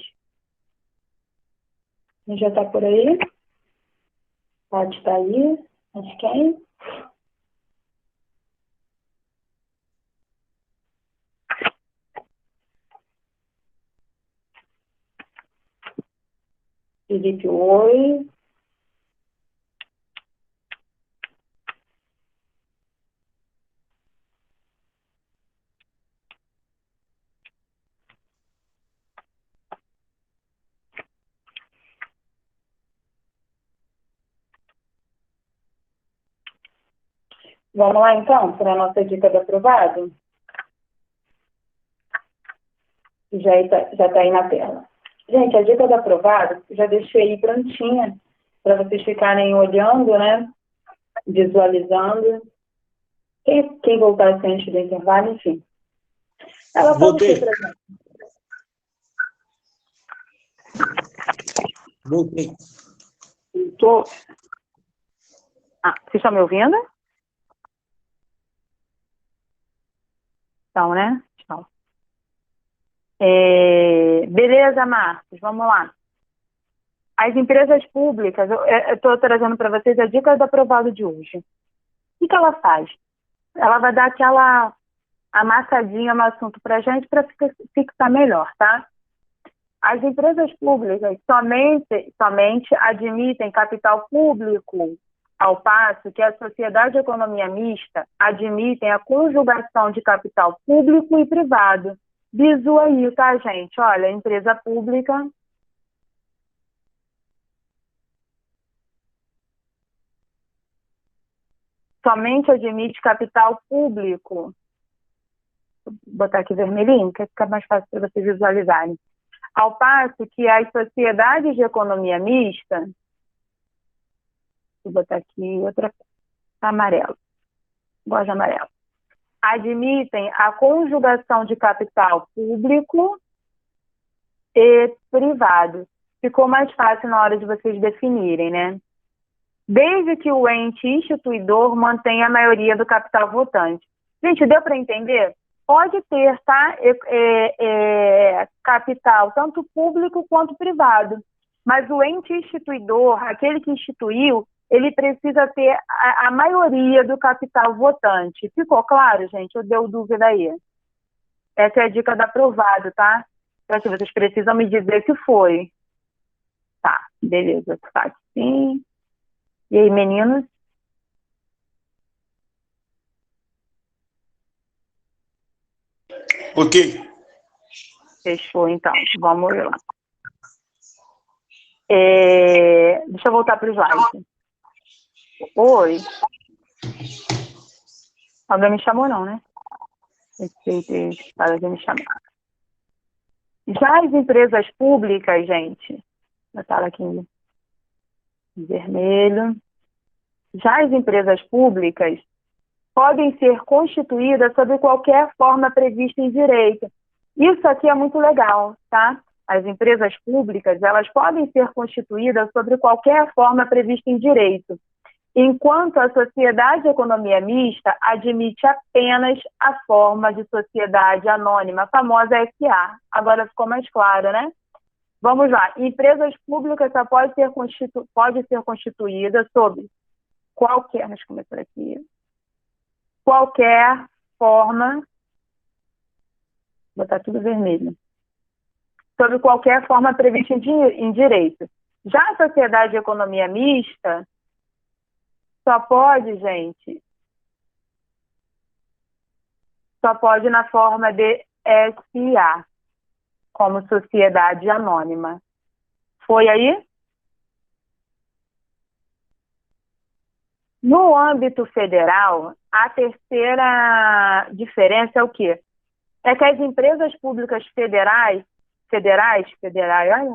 Quem já está por aí? Pode estar aí. Mas quem? Felipe, oi. Vamos lá, então, para a nossa dica do aprovado? Já está aí na tela. Gente, a dica do aprovado, já deixei aí prontinha para vocês ficarem olhando, né? Visualizando. Quem voltasse antes do intervalo, enfim. Ela Voltei. pode ser Voltei. Tô... vocês estão me ouvindo? Então, né? Então. Beleza, Marcos, vamos lá. As empresas públicas, eu estou trazendo para vocês a dica do aprovado de hoje. O que ela faz? Ela vai dar aquela amassadinha no assunto para a gente para fixar melhor, tá? As empresas públicas somente admitem capital público, ao passo que a sociedade de economia mista admitem a conjugação de capital público e privado. Bizu aí, tá, gente? Olha, empresa pública somente admite capital público. Vou botar aqui vermelhinho, que fica mais fácil para vocês visualizarem. Ao passo que as sociedades de economia mista, vou botar aqui outra amarelo, gosto de amarelo, admitem a conjugação de capital público e privado. Ficou mais fácil na hora de vocês definirem, né? Desde que o ente instituidor mantenha a maioria do capital votante. Gente, deu para entender? Pode ter, tá? Capital, tanto público quanto privado. Mas o ente instituidor, aquele que instituiu, ele precisa ter a maioria do capital votante. Ficou claro, gente? Eu deu dúvida aí. Essa é a dica do aprovado, tá? Então, assim, vocês precisam me dizer que foi. Tá, beleza. Tá, sim. E aí, meninos? Ok. Fechou, então. Vamos lá. Deixa eu voltar para o slide. Oi. Alguém me chamou, não, né? Alguém me chamou. Já as empresas públicas, gente, vou botar aqui em vermelho. Já as empresas públicas podem ser constituídas sob qualquer forma prevista em direito. Isso aqui é muito legal, tá? As empresas públicas, elas podem ser constituídas sobre qualquer forma prevista em direito, enquanto a sociedade de economia mista admite apenas a forma de sociedade anônima, a famosa SA. Agora ficou mais claro, né? Vamos lá. Empresas públicas só pode ser constituída sob qualquer, deixa eu começar aqui, qualquer forma, vou botar tudo vermelho, sobre qualquer forma prevista em direito. Já a sociedade de economia mista só pode, gente, só pode na forma de SA, como sociedade anônima. Foi aí? No âmbito federal, a terceira diferença é o quê? É que as empresas públicas federais, olha,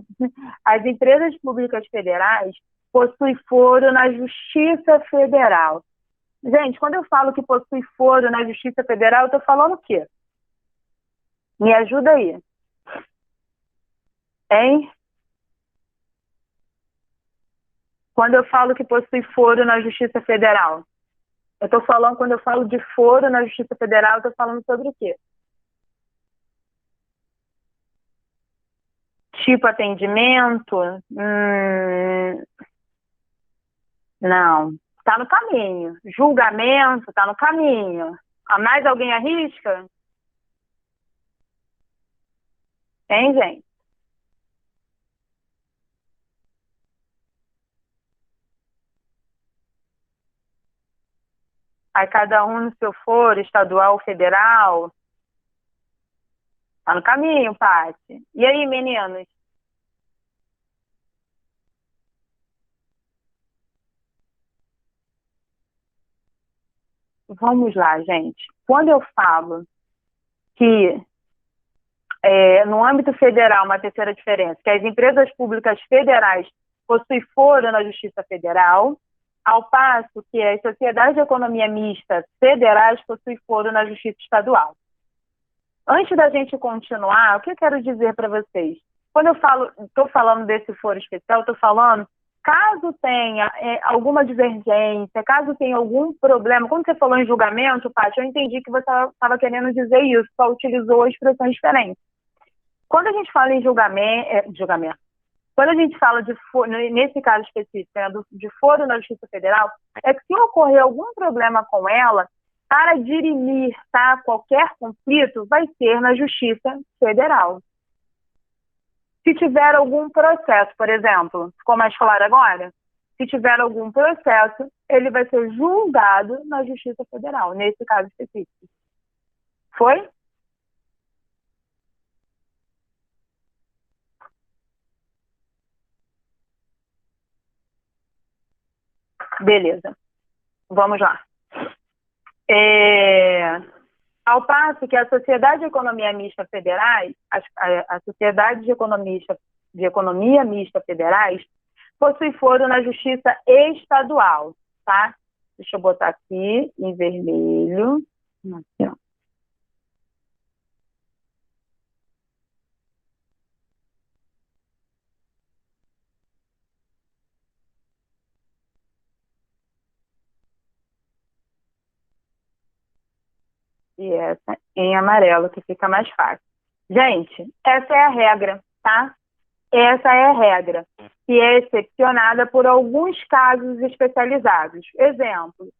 as empresas públicas federais possuem foro na Justiça Federal. Gente, quando eu falo que possui foro na Justiça Federal, eu estou falando o quê? Me ajuda aí. Hein? Quando eu falo que possui foro na Justiça Federal, eu estou falando, quando eu falo de foro na Justiça Federal, eu estou falando sobre o quê? Tipo atendimento? Não. Está no caminho. Julgamento? Está no caminho. A mais alguém arrisca? Hein, gente? Aí cada um no seu foro, estadual ou federal. Tá no caminho, Paty. E aí, meninos? Vamos lá, gente. Quando eu falo que no âmbito federal, uma terceira diferença, que as empresas públicas federais possuem foro na Justiça Federal, ao passo que as sociedades de economia mista federais possuem foro na Justiça Estadual. Antes da gente continuar, o que eu quero dizer para vocês? Quando eu estou falando desse foro especial, estou falando, caso tenha alguma divergência, caso tenha algum problema, quando você falou em julgamento, Paty, eu entendi que você estava querendo dizer isso, só utilizou expressões diferentes. Quando a gente fala em julgamento, quando a gente fala de foro, nesse caso específico, de foro na Justiça Federal, é que se ocorrer algum problema com ela, para dirimir, tá, qualquer conflito, vai ser na Justiça Federal. Se tiver algum processo, por exemplo, ficou mais claro agora? Se tiver algum processo, ele vai ser julgado na Justiça Federal, nesse caso específico. Foi? Beleza. Vamos lá. Ao passo que a Sociedade de Economia Mista Federais, a Sociedade de Economia Mista Federais, possui foro na Justiça Estadual, tá? Deixa eu botar aqui em vermelho. Aqui, ó. E essa em amarelo, que fica mais fácil. Gente, essa é a regra, tá? Essa é a regra, que é excepcionada por alguns casos especializados. Exemplo,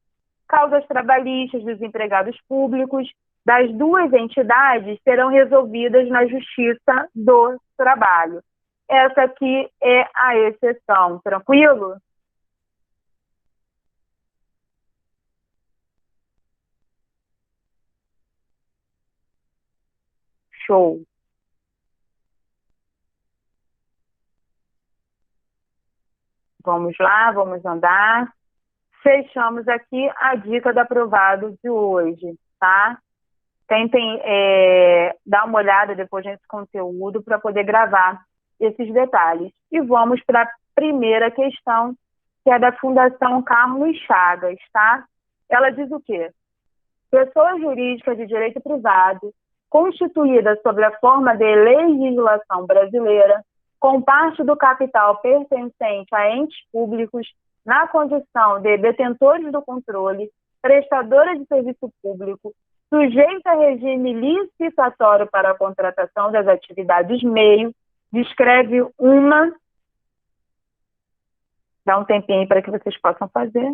causas trabalhistas dos empregados públicos das duas entidades serão resolvidas na Justiça do Trabalho. Essa aqui é a exceção, tranquilo? Show. Vamos lá, vamos andar. Fechamos aqui a dica do aprovado de hoje, tá? Tentem dar uma olhada depois nesse conteúdo para poder gravar esses detalhes. E vamos para a primeira questão, que é da Fundação Carlos Chagas, tá? Ela diz o quê? Pessoa jurídica de direito privado, constituída sob a forma de legislação brasileira, com parte do capital pertencente a entes públicos, na condição de detentores do controle, prestadora de serviço público, sujeita a regime licitatório para a contratação das atividades meio, descreve uma... Dá um tempinho para que vocês possam fazer.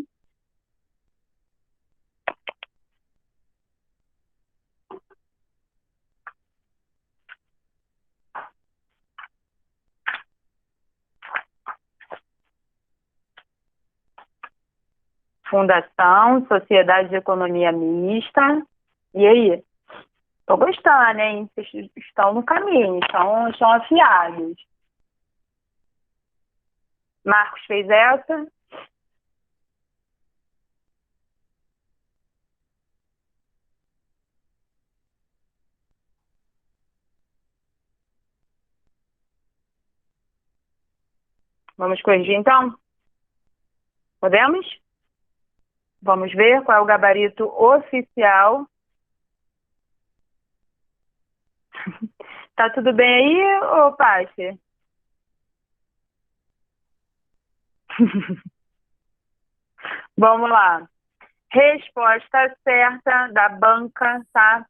Fundação, Sociedade de Economia Mista. E aí? Estou gostando, hein? Vocês estão no caminho, estão afiados. Marcos fez essa. Vamos corrigir, então? Podemos? Vamos ver qual é o gabarito oficial. Tá tudo bem aí, ô Paty? Vamos lá. Resposta certa da banca, tá?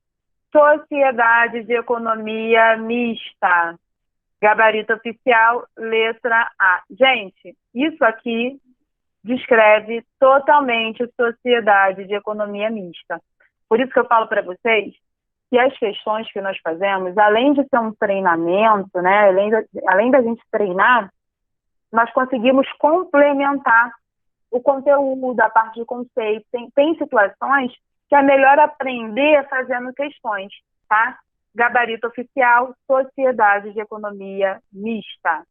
Sociedade de Economia Mista. Gabarito oficial, letra A. Gente, isso aqui descreve totalmente sociedade de economia mista. Por isso que eu falo para vocês que as questões que nós fazemos, além de ser um treinamento, né, além da gente treinar, nós conseguimos complementar o conteúdo, a parte de conceito. Tem situações que é melhor aprender fazendo questões, tá? Gabarito oficial, sociedade de economia mista.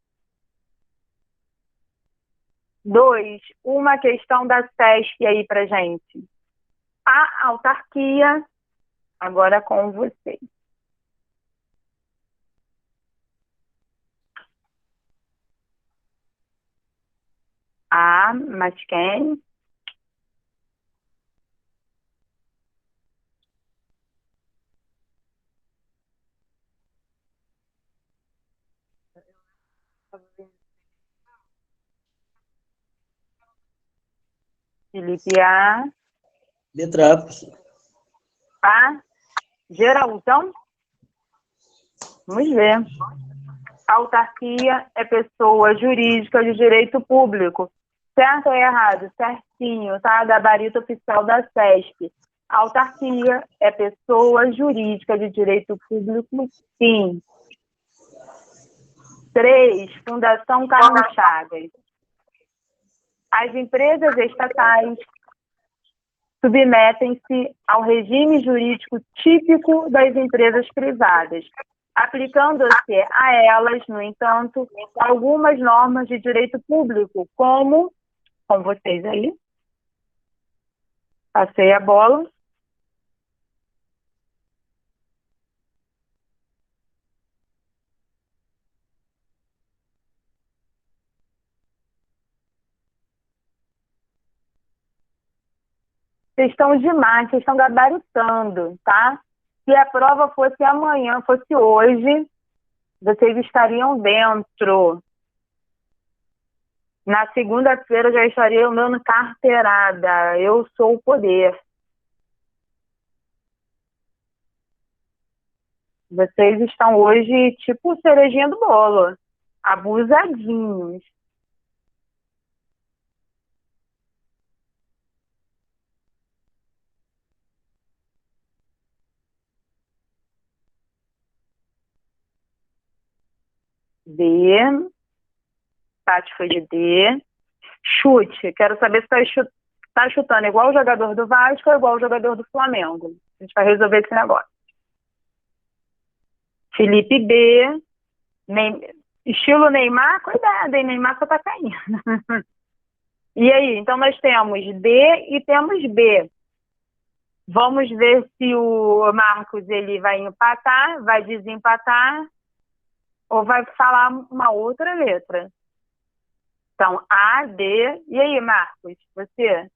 2, uma questão da SESC aí pra gente. A autarquia, agora com vocês. Mas quem? Felipe A. Letra A, professor. A. Geralzão? Vamos ver. Autarquia é pessoa jurídica de direito público. Certo ou errado? Certinho, tá? Gabarito oficial da SESP. Autarquia é pessoa jurídica de direito público, sim. 3, Fundação Carlos Chagas. As empresas estatais submetem-se ao regime jurídico típico das empresas privadas, aplicando-se a elas, no entanto, algumas normas de direito público, como, com vocês aí, passei a bola. Vocês estão demais, vocês estão gabaritando, tá? Se a prova fosse amanhã, fosse hoje, vocês estariam dentro. Na segunda-feira eu já estaria dando carteirada. Eu sou o poder. Vocês estão hoje tipo cerejinha do bolo. Abusadinhos. D. Tati foi de D. Chute. Quero saber se tá chutando igual o jogador do Vasco ou igual o jogador do Flamengo. A gente vai resolver esse negócio. Felipe B. Estilo Neymar, cuidado, hein? Neymar só tá caindo. E aí? Então nós temos D e temos B. Vamos ver se o Marcos ele vai empatar, vai desempatar ou vai falar uma outra letra. Então, A, D. E aí, Marcos, você?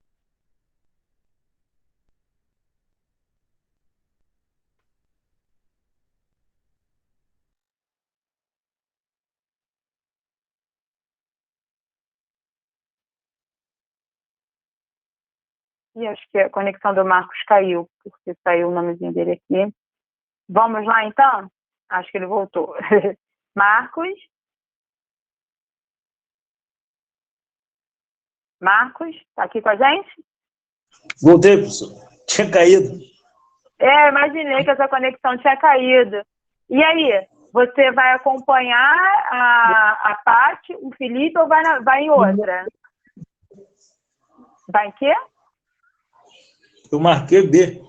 E acho que a conexão do Marcos caiu, porque saiu o nomezinho dele aqui. Vamos lá, então? Acho que ele voltou. Marcos? Marcos, tá aqui com a gente? Voltei, professor. Tinha caído. Imaginei que essa conexão tinha caído. E aí, você vai acompanhar a Paty, o Felipe, ou vai em outra? Vai em quê? Eu marquei B.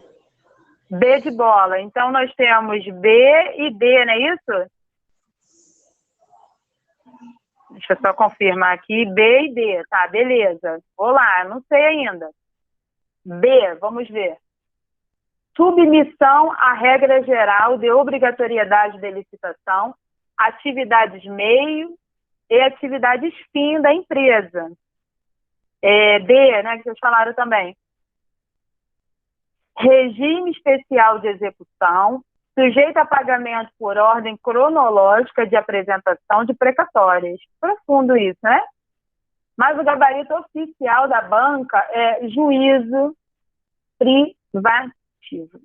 B de bola. Então, nós temos B e D, não é isso? Deixa eu só confirmar aqui. B e D, tá, beleza. Vou lá, não sei ainda. B, vamos ver. Submissão à regra geral de obrigatoriedade de licitação, atividades meio e atividades fim da empresa. D, né, que vocês falaram também. Regime especial de execução, sujeito a pagamento por ordem cronológica de apresentação de precatórias. Profundo isso, né? Mas o gabarito oficial da banca é juízo privativo.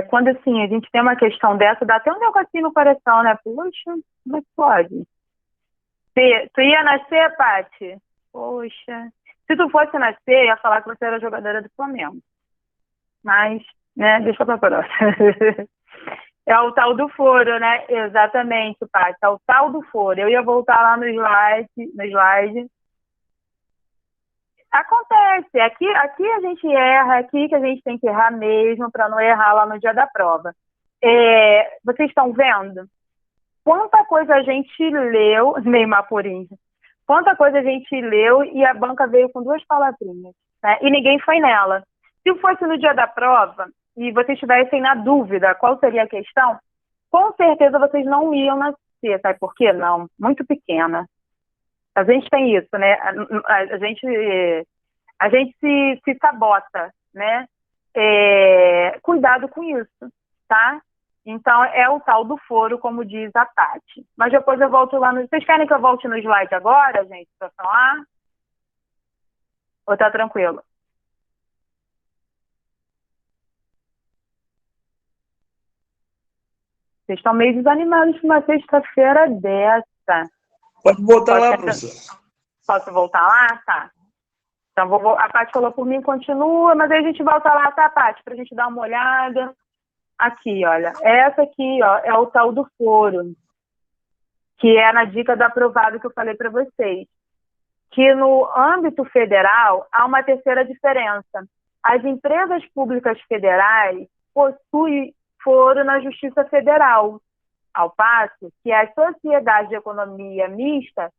quando assim, a gente tem uma questão dessa, dá até um negocinho no coração, né? Poxa, como é que pode? Tu ia nascer, Paty? Poxa. Se tu fosse nascer, ia falar que você era jogadora do Flamengo. Mas, né, deixa pra próxima. É o tal do foro, né? Exatamente, Paty. É o tal do foro. Eu ia voltar lá no slide. Acontece. Aqui a gente erra, aqui que a gente tem que errar mesmo para não errar lá no dia da prova. Vocês estão vendo? Quanta coisa a gente leu, Neymar Porinho, quanta coisa a gente leu e a banca veio com 2 palavrinhas, né? E ninguém foi nela. Se fosse no dia da prova e vocês estivessem na dúvida qual seria a questão, com certeza vocês não iam nascer, sabe por quê? Não, muito pequena. A gente tem isso, né? A gente se sabota, né? Cuidado com isso, tá? Então, é o tal do foro, como diz a Paty. Mas depois eu volto lá no... Vocês querem que eu volte no slide agora, gente, para falar? Ou tá tranquilo? Vocês estão meio desanimados com uma sexta-feira dessa. Pode voltar lá, professor. Posso voltar lá? Tá. Então, a Paty falou por mim, continua, mas aí a gente volta lá, tá, Paty? Para a gente dar uma olhada. Aqui, olha. Essa aqui, ó, é o tal do foro, que é na dica do aprovado que eu falei para vocês. Que no âmbito federal há uma terceira diferença. As empresas públicas federais possuem foro na Justiça Federal, ao passo que as sociedades de economia mista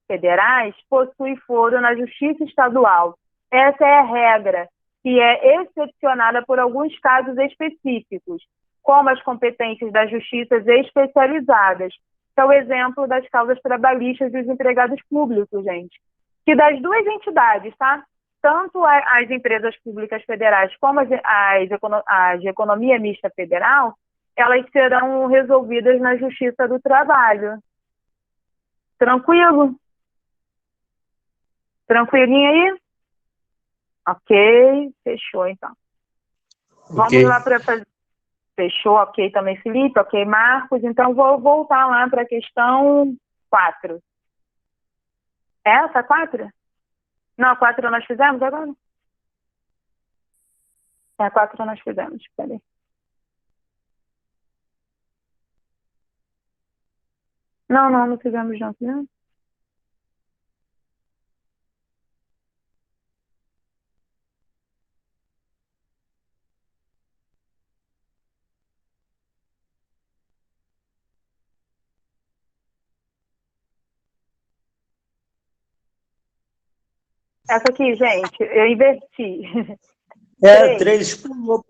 federais possuem foro na Justiça Estadual. Essa é a regra, que é excepcionada por alguns casos específicos, como as competências das justiças especializadas, que é o exemplo das causas trabalhistas dos empregados públicos, gente. Que das 2 entidades, tá? Tanto as empresas públicas federais como as de economia mista federal, elas serão resolvidas na Justiça do Trabalho. Tranquilo? Tranquilinho aí? Ok, fechou então. Okay. Vamos lá para fazer. Fechou, ok também, Felipe, ok, Marcos. Então, vou voltar lá para a questão 4. Essa, 4? Não, 4 nós fizemos agora? 4 nós fizemos, peraí. Não fizemos não, fizemos? Essa aqui, gente, eu inverti. 3 pulou.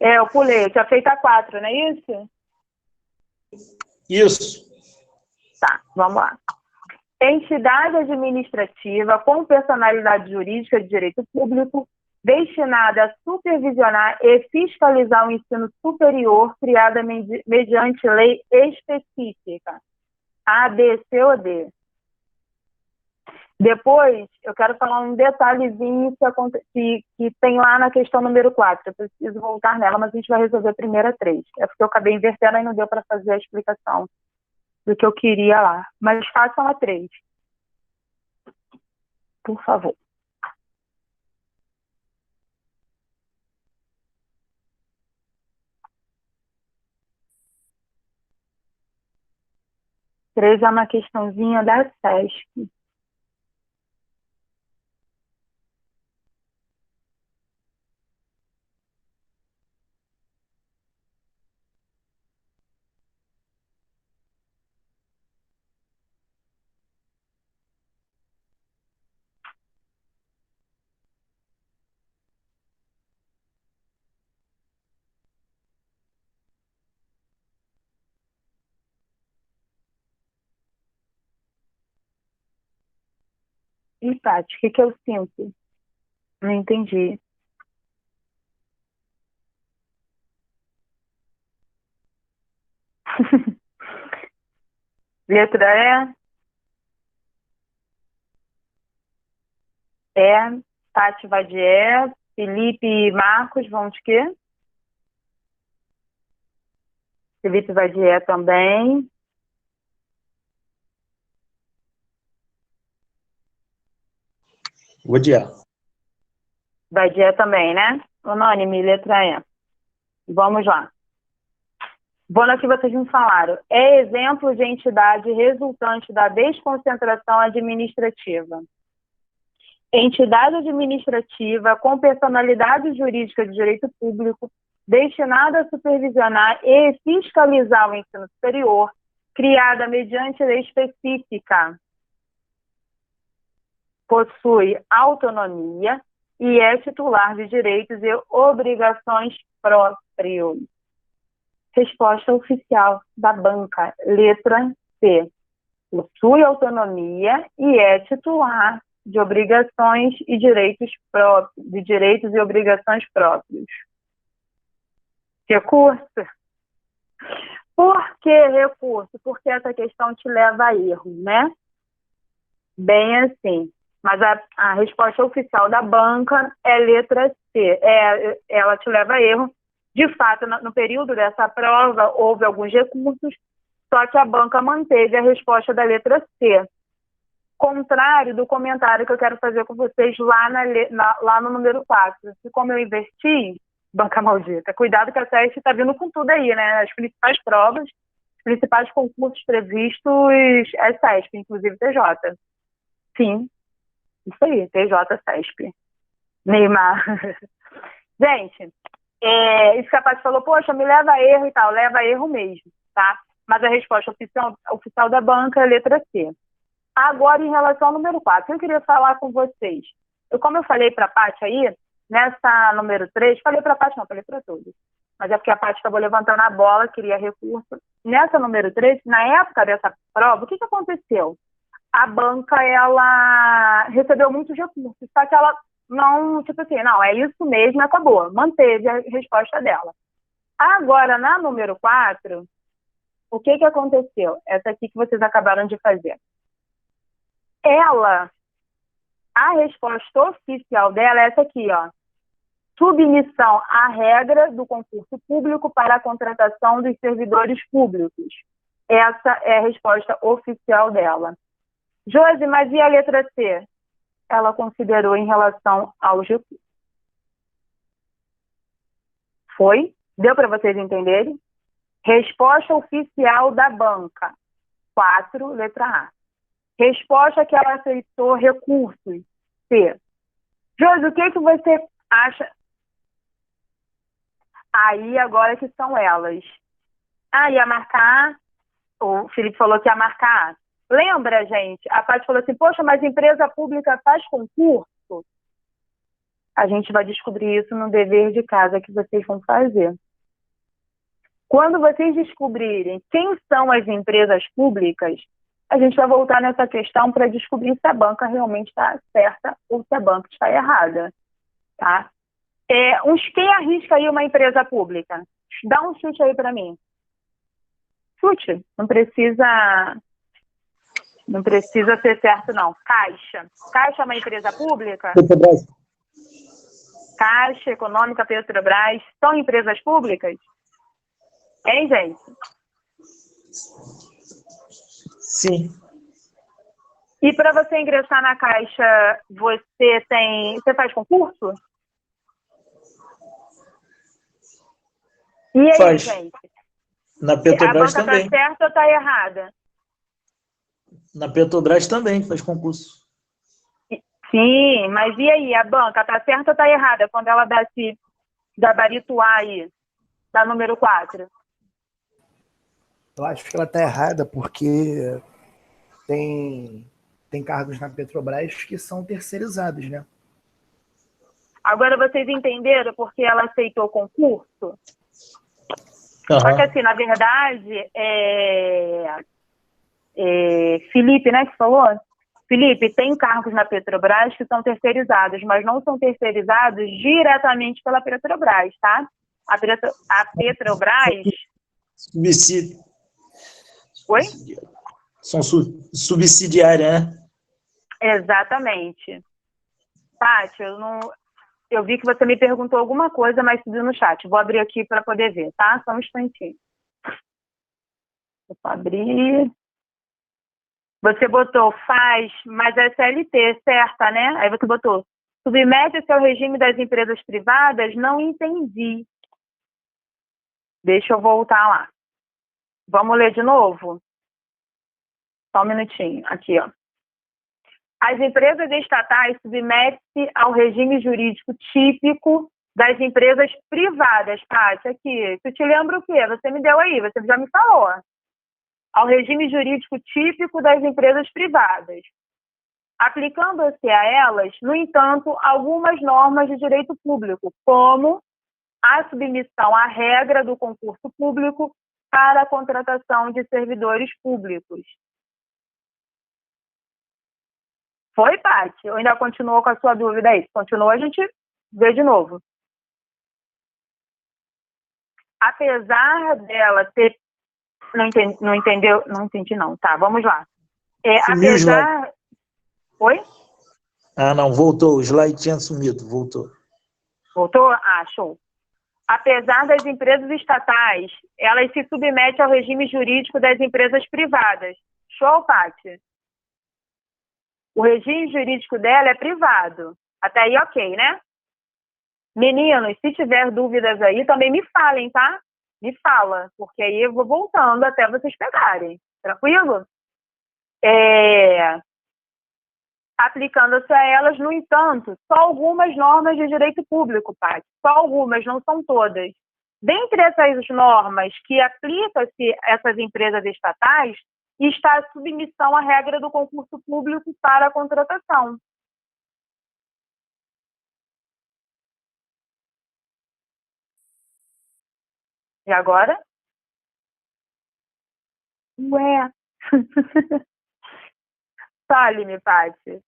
Eu pulei, eu tinha feito a 4, não é isso? Isso. Tá, vamos lá. Entidade administrativa com personalidade jurídica de direito público destinada a supervisionar e fiscalizar o ensino superior criada mediante lei específica, A, B, C ou D. Depois, eu quero falar um detalhezinho que tem lá na questão número 4. Eu preciso voltar nela, mas a gente vai resolver a primeira 3. É porque eu acabei invertendo e não deu para fazer a explicação do que eu queria lá. Mas façam a 3. Por favor. Três é uma questãozinha da SESC. E, Paty, o que eu sinto? Não entendi. Letra E. Paty vai de E. Felipe e Marcos vão de quê? Felipe Vadier também. Vadier. Vadier também, né? Anônime, letra E. Vamos lá. Vou no que vocês me falaram. É exemplo de entidade resultante da desconcentração administrativa. Entidade administrativa com personalidade jurídica de direito público destinada a supervisionar e fiscalizar o ensino superior, criada mediante lei específica, possui autonomia e é titular de direitos e obrigações próprios. Resposta oficial da banca, letra C. Possui autonomia e é titular de obrigações e direitos próprios, de direitos e obrigações próprios. Recurso? Por que recurso? Porque essa questão te leva a erro, né? Bem assim. Mas a resposta oficial da banca é letra C. Ela te leva a erro. De fato, no período dessa prova, houve alguns recursos, só que a banca manteve a resposta da letra C. Contrário do comentário que eu quero fazer com vocês lá no número 4. E como eu investi, banca maldita, cuidado que a CESP está vindo com tudo aí, né? As principais provas, os principais concursos previstos é CESP, inclusive TJ. Sim, isso aí, TJ, CESP. Neymar. Gente, isso que a Paty falou, poxa, me leva a erro e tal, leva a erro mesmo, tá? Mas a resposta oficial da banca é letra C. Agora, em relação ao número 4, eu queria falar com vocês. Como eu falei para a Paty aí, nessa número 3, falei para a Paty, não, falei para todos. Mas é porque a Paty acabou levantando a bola, queria recurso. Nessa número 3, na época dessa prova, o que aconteceu? A banca, ela recebeu muitos recursos, só que ela não, tipo assim, não, é isso mesmo, acabou. Manteve a resposta dela. Agora, na número 4, o que aconteceu? Essa aqui que vocês acabaram de fazer. A resposta oficial dela é essa aqui, ó. Submissão à regra do concurso público para a contratação dos servidores públicos. Essa é a resposta oficial dela. Josi, mas e a letra C? Ela considerou em relação aos recursos. Foi? Deu para vocês entenderem? Resposta oficial da banca. 4, letra A. Resposta que ela aceitou recursos. C. Josi, o que você acha? Aí, agora que são elas. Ia marcar A. O Felipe falou que ia marcar A. Lembra, gente? A Paty falou assim, poxa, mas empresa pública faz concurso? A gente vai descobrir isso no dever de casa que vocês vão fazer. Quando vocês descobrirem quem são as empresas públicas, a gente vai voltar nessa questão para descobrir se a banca realmente está certa ou se a banca está errada. Tá? Quem arrisca aí uma empresa pública? Dá um chute aí para mim. Chute. Não precisa ser certo, não. Caixa. Caixa é uma empresa pública? Petrobras. Caixa Econômica, Petrobras, são empresas públicas? Hein, gente? Sim. E para você ingressar na Caixa, você faz concurso? E aí, Faz. gente? Na Petrobras a banca também. está certa ou está errada? Na Petrobras também faz concurso. Sim, mas e aí? A banca está certa ou está errada quando ela dá esse gabarito A aí, da número 4? Eu acho que ela está errada porque tem cargos na Petrobras que são terceirizados, né? Agora vocês entenderam porque ela aceitou o concurso? Uhum. Só que assim, na verdade, Felipe, né, que falou? Felipe, tem cargos na Petrobras que são terceirizados, mas não são terceirizados diretamente pela Petrobras, tá? A Petrobras... Subsídio. Oi? São subsidiárias, né? Exatamente. Paty, eu vi que você me perguntou alguma coisa, mas subiu no chat. Vou abrir aqui para poder ver, tá? Só um instantinho. Vou abrir. Você botou faz, mas é CLT, certa, né? Aí você botou submete-se ao regime das empresas privadas? Não entendi. Deixa eu voltar lá. Vamos ler de novo? Só um minutinho. Aqui, ó. As empresas estatais submetem-se ao regime jurídico típico das empresas privadas. Paty, aqui. Tu te lembra o quê? Você me deu aí, você já me falou. Ao regime jurídico típico das empresas privadas. Aplicando-se a elas, no entanto, algumas normas de direito público, como a submissão à regra do concurso público para a contratação de servidores públicos. Foi, Paty? Ou ainda continuou com a sua dúvida aí? Se continuou, a gente vê de novo. Apesar dela ter... Não entendeu? Não entendi, não. Tá, vamos lá. Sumiu o slide. Oi? Ah, não, voltou. O slide tinha sumido, voltou. Voltou? Ah, show. Apesar das empresas estatais, elas se submetem ao regime jurídico das empresas privadas. Show, Paty? O regime jurídico dela é privado. Até aí, ok, né? Meninos, se tiver dúvidas aí, também me falem, tá? Me fala, porque aí eu vou voltando até vocês pegarem. Tranquilo? Aplicando-se a elas, no entanto, só algumas normas de direito público, Paty. Só algumas, não são todas. Dentre essas normas que aplicam-se a essas empresas estatais, está a submissão à regra do concurso público para a contratação. E agora? Ué. Fale-me, Paty.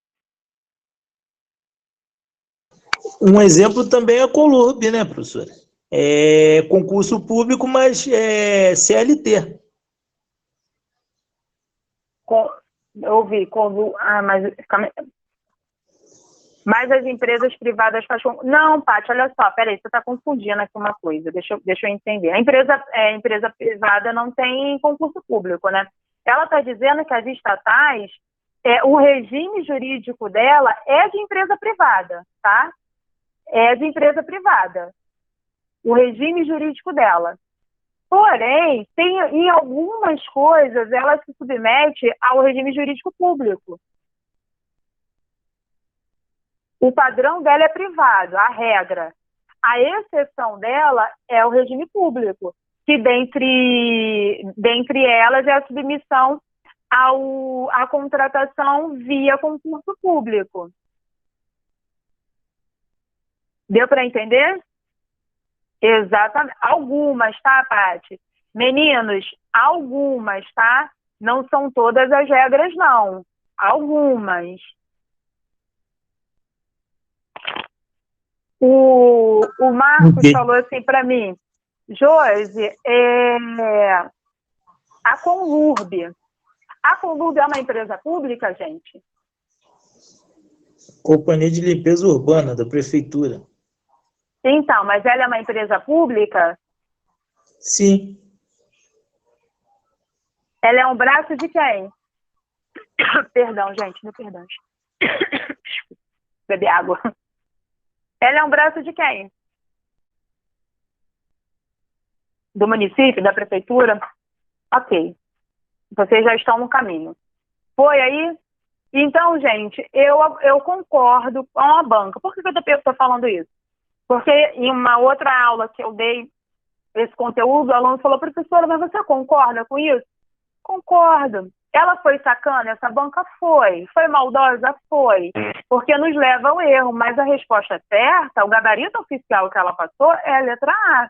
Um exemplo também é a Colurb, né, professora? É concurso público, mas é CLT. Eu ouvi. Mas as empresas privadas fazem... Não, Paty, olha só, peraí, você está confundindo aqui uma coisa, deixa eu entender. A empresa privada não tem concurso público, né? Ela está dizendo que as estatais, o regime jurídico dela é de empresa privada, tá? É de empresa privada. O regime jurídico dela. Porém, em algumas coisas, ela se submete ao regime jurídico público. O padrão dela é privado, a regra. A exceção dela é o regime público, que dentre elas é a submissão à contratação via concurso público. Deu para entender? Exatamente. Algumas, tá, Paty? Meninos, algumas, tá? Não são todas as regras, não. Algumas. O Marcos falou assim para mim, Josi, a Conlurb é uma empresa pública, gente? Companhia de Limpeza Urbana, da Prefeitura. Então, mas ela é uma empresa pública? Sim. Ela é um braço de quem? Perdão, gente, meu perdão. Beber água. Ela é um braço de quem? Do município, da prefeitura? Ok. Vocês já estão no caminho. Foi aí? Então, gente, eu concordo com a banca. Por que eu estou falando isso? Porque em uma outra aula que eu dei esse conteúdo, o aluno falou, professora, mas você concorda com isso? Concordo. Ela foi sacana? Essa banca foi. Foi maldosa? Foi. Porque nos leva ao erro. Mas a resposta certa, o gabarito oficial que ela passou, é a letra A.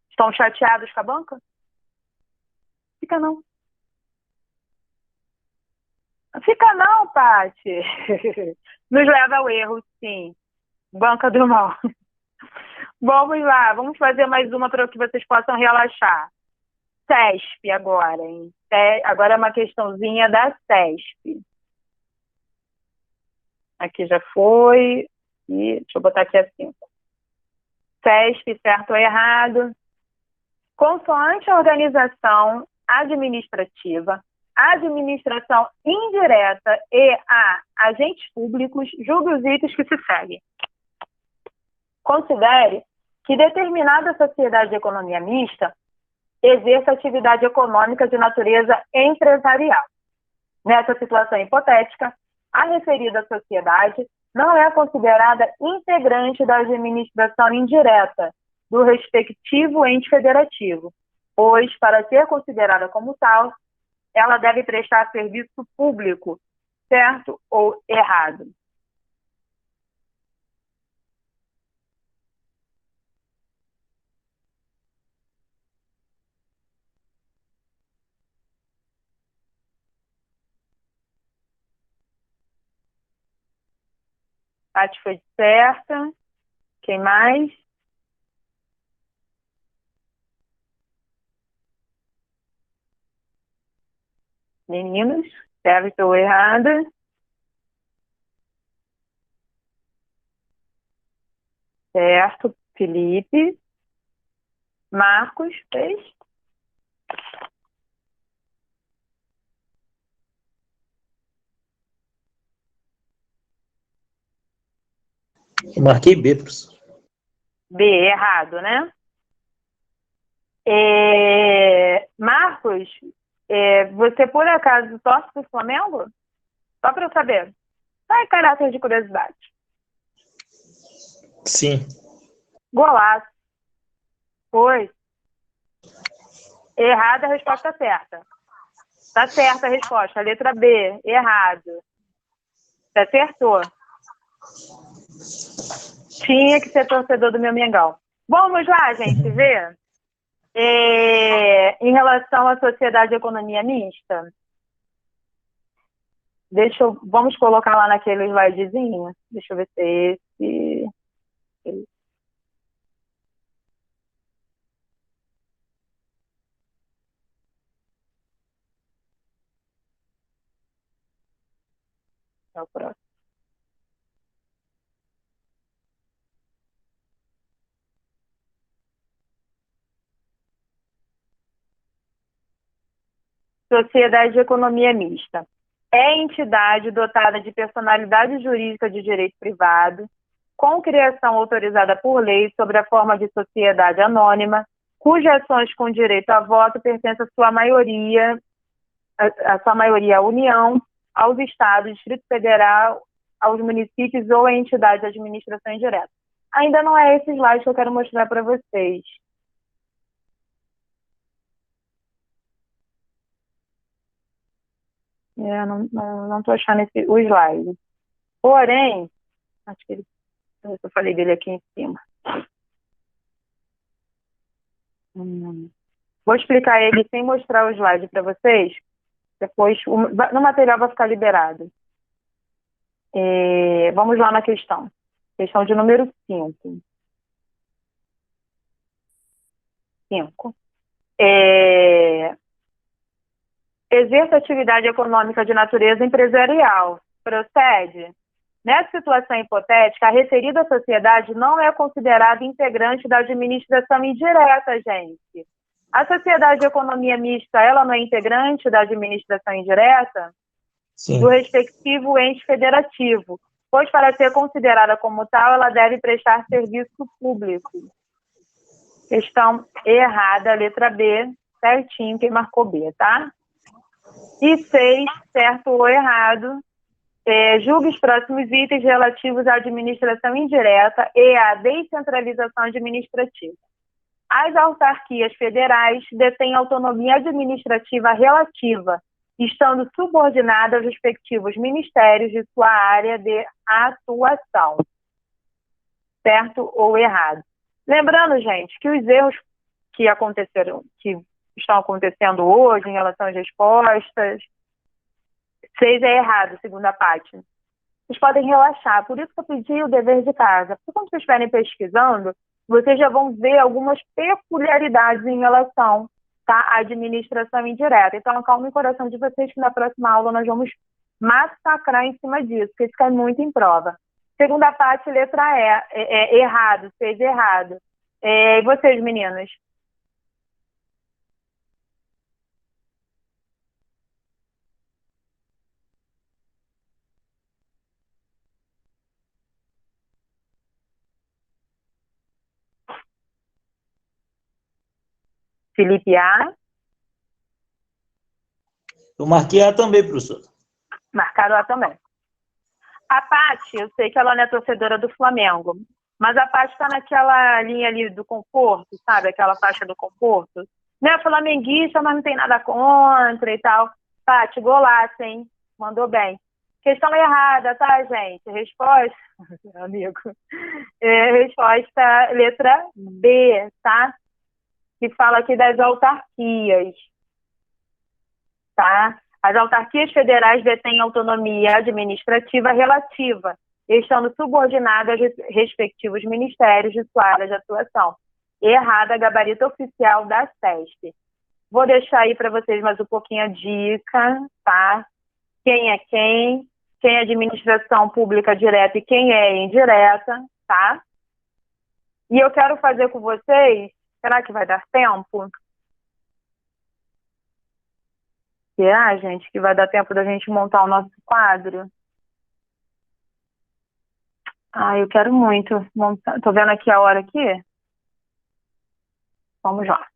Estão chateados com a banca? Fica não. Fica não, Paty. Nos leva ao erro, sim. Banca do mal. Vamos lá, vamos fazer mais uma para que vocês possam relaxar. CESP agora, hein? Agora é uma questãozinha da CESP. Aqui já foi. E deixa eu botar aqui assim. CESP, certo ou errado? consoante a organização administrativa, a administração indireta e a agentes públicos, julgue os itens que se seguem. Considere que determinada sociedade de economia mista exerça atividade econômica de natureza empresarial. Nessa situação hipotética, a referida sociedade não é considerada integrante da administração indireta do respectivo ente federativo, pois, para ser considerada como tal, ela deve prestar serviço público, certo ou errado? Tati foi certa. Quem mais? Meninos, certo ou errada? Certo, Felipe. Marcos, fez? Eu marquei B, professor. B, errado, né? Marcos, você por acaso torce para o Flamengo? Só para eu saber. Só em caráter de curiosidade. Sim. Golaço. Foi. Errada a resposta certa. Tá certa a resposta. A letra B, errado. Você acertou. Tinha que ser torcedor do meu Mengão. Vamos lá, gente, ver. Em relação à sociedade de economia mista, vamos colocar lá naquele slidezinho. Deixa eu ver se é esse. É o próximo. Sociedade de economia mista. É entidade dotada de personalidade jurídica de direito privado, com criação autorizada por lei sobre a forma de sociedade anônima, cujas ações com direito a voto pertencem à sua maioria à União, aos estados, Distrito Federal, aos municípios ou a entidade de administração indireta. Ainda não é esse slide que eu quero mostrar para vocês. Não estou achando o slide. Porém, acho que eu falei dele aqui em cima. Vou explicar ele sem mostrar o slide para vocês. Depois, no material vai ficar liberado. Vamos lá na questão. Questão de número 5. 5. Exerce atividade econômica de natureza empresarial. Procede. Nessa situação hipotética, a referida sociedade não é considerada integrante da administração indireta, gente. A sociedade de economia mista, ela não é integrante da administração indireta? Sim. Do respectivo ente federativo, pois para ser considerada como tal, ela deve prestar serviço público. Questão errada, letra B, certinho, quem marcou B, tá? E 6, certo ou errado, julgue os próximos itens relativos à administração indireta e à descentralização administrativa. As autarquias federais detêm autonomia administrativa relativa, estando subordinadas aos respectivos ministérios de sua área de atuação. Certo ou errado? Lembrando, gente, que os erros que estão acontecendo hoje em relação às respostas, 6 é errado, segundo a Paty. Vocês podem relaxar, por isso que eu pedi o dever de casa. Porque quando vocês estiverem pesquisando, vocês já vão ver algumas peculiaridades em relação, tá, à administração indireta. Então, acalme o coração de vocês que na próxima aula nós vamos massacrar em cima disso, porque isso cai muito em prova. Segunda parte, letra E, errado, 6 errado. E vocês, meninas? Felipe A. Eu marquei A também, professor. Marcaram A também. A Paty, eu sei que ela não é torcedora do Flamengo, mas a Paty está naquela linha ali do conforto, sabe? Aquela faixa do conforto. Não é flamenguista, mas não tem nada contra e tal. Paty, golaço, hein? Mandou bem. Questão errada, tá, gente? Resposta, meu amigo. Resposta letra B, tá? Que fala aqui das autarquias, tá? As autarquias federais detêm autonomia administrativa relativa, estando subordinadas aos respectivos ministérios de sua área de atuação. Errada, gabarito oficial da SESP. Vou deixar aí para vocês mais um pouquinho a dica, tá? Quem é administração pública direta e quem é indireta, tá? E eu quero fazer com vocês, será que vai dar tempo? Será, gente, que vai dar tempo da gente montar o nosso quadro? Eu quero muito montar. Tô vendo aqui a hora aqui. Vamos lá.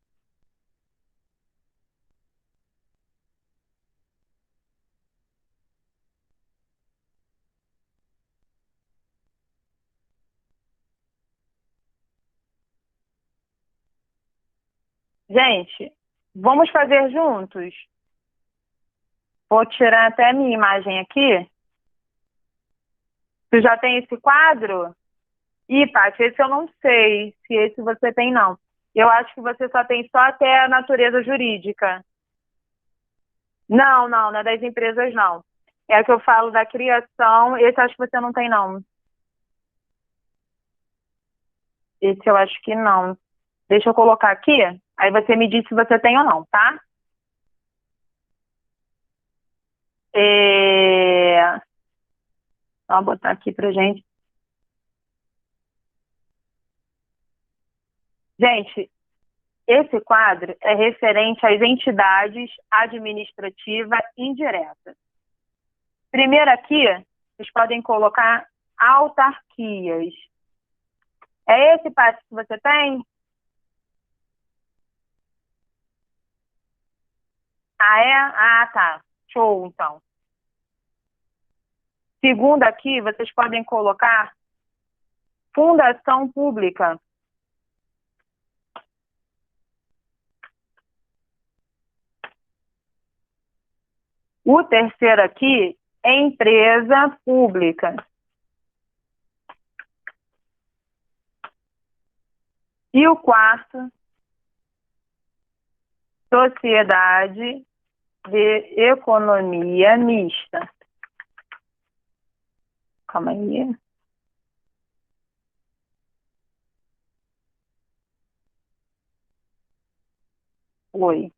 Gente, vamos fazer juntos? Vou tirar até a minha imagem aqui. Tu já tem esse quadro? Ih, Paty, esse eu não sei se esse você tem, não. Eu acho que você só tem só até a natureza jurídica. Não é das empresas, não. É que eu falo da criação, esse eu acho que você não tem, não. Esse eu acho que não. Deixa eu colocar aqui, aí você me diz se você tem ou não, tá? Vou botar aqui pra gente. Gente, esse quadro é referente às entidades administrativas indiretas. Primeiro aqui, vocês podem colocar autarquias. É esse passo que você tem? Tá. Show, então. Segundo aqui, vocês podem colocar fundação pública. O terceiro aqui é empresa pública. E o quarto, sociedade de economia mista. Calma aí. Oi.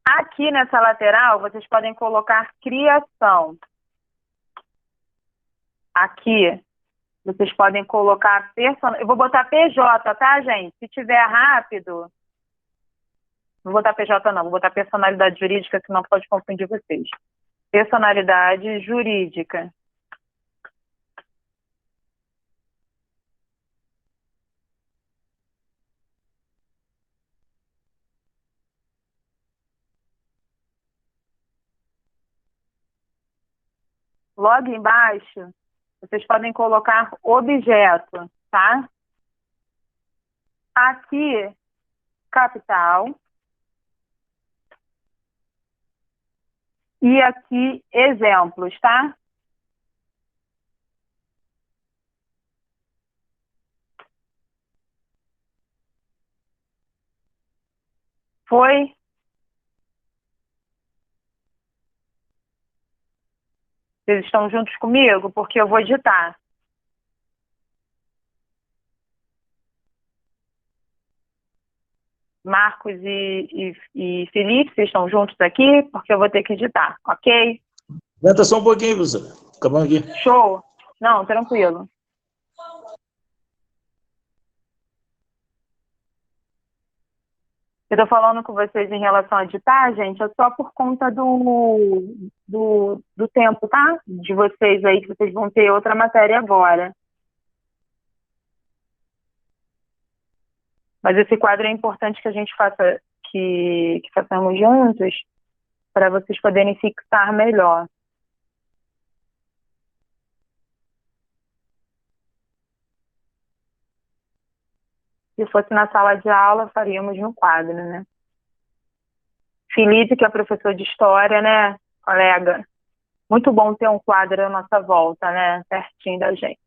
Aqui nessa lateral, vocês podem colocar criação. Aqui, vocês podem colocar eu vou botar PJ, tá, gente? Se tiver rápido, não vou botar PJ não, vou botar personalidade jurídica, senão pode confundir vocês. Personalidade jurídica. Logo embaixo, vocês podem colocar objeto, tá? Aqui, capital. E aqui, exemplos, tá? Foi? Vocês estão juntos comigo? Porque eu vou editar. Marcos e Felipe, vocês estão juntos aqui? Porque eu vou ter que editar, ok? Aguenta só um pouquinho, professor. Acabando aqui. Show. Não, tranquilo. Eu tô falando com vocês em relação a editar, gente, é só por conta do tempo, tá? De vocês aí, que vocês vão ter outra matéria agora. Mas esse quadro é importante que a gente faça, que façamos juntos, para vocês poderem fixar melhor. Se fosse na sala de aula, faríamos no quadro, né? Felipe, que é professor de história, né, colega? Muito bom ter um quadro à nossa volta, né? Pertinho da gente.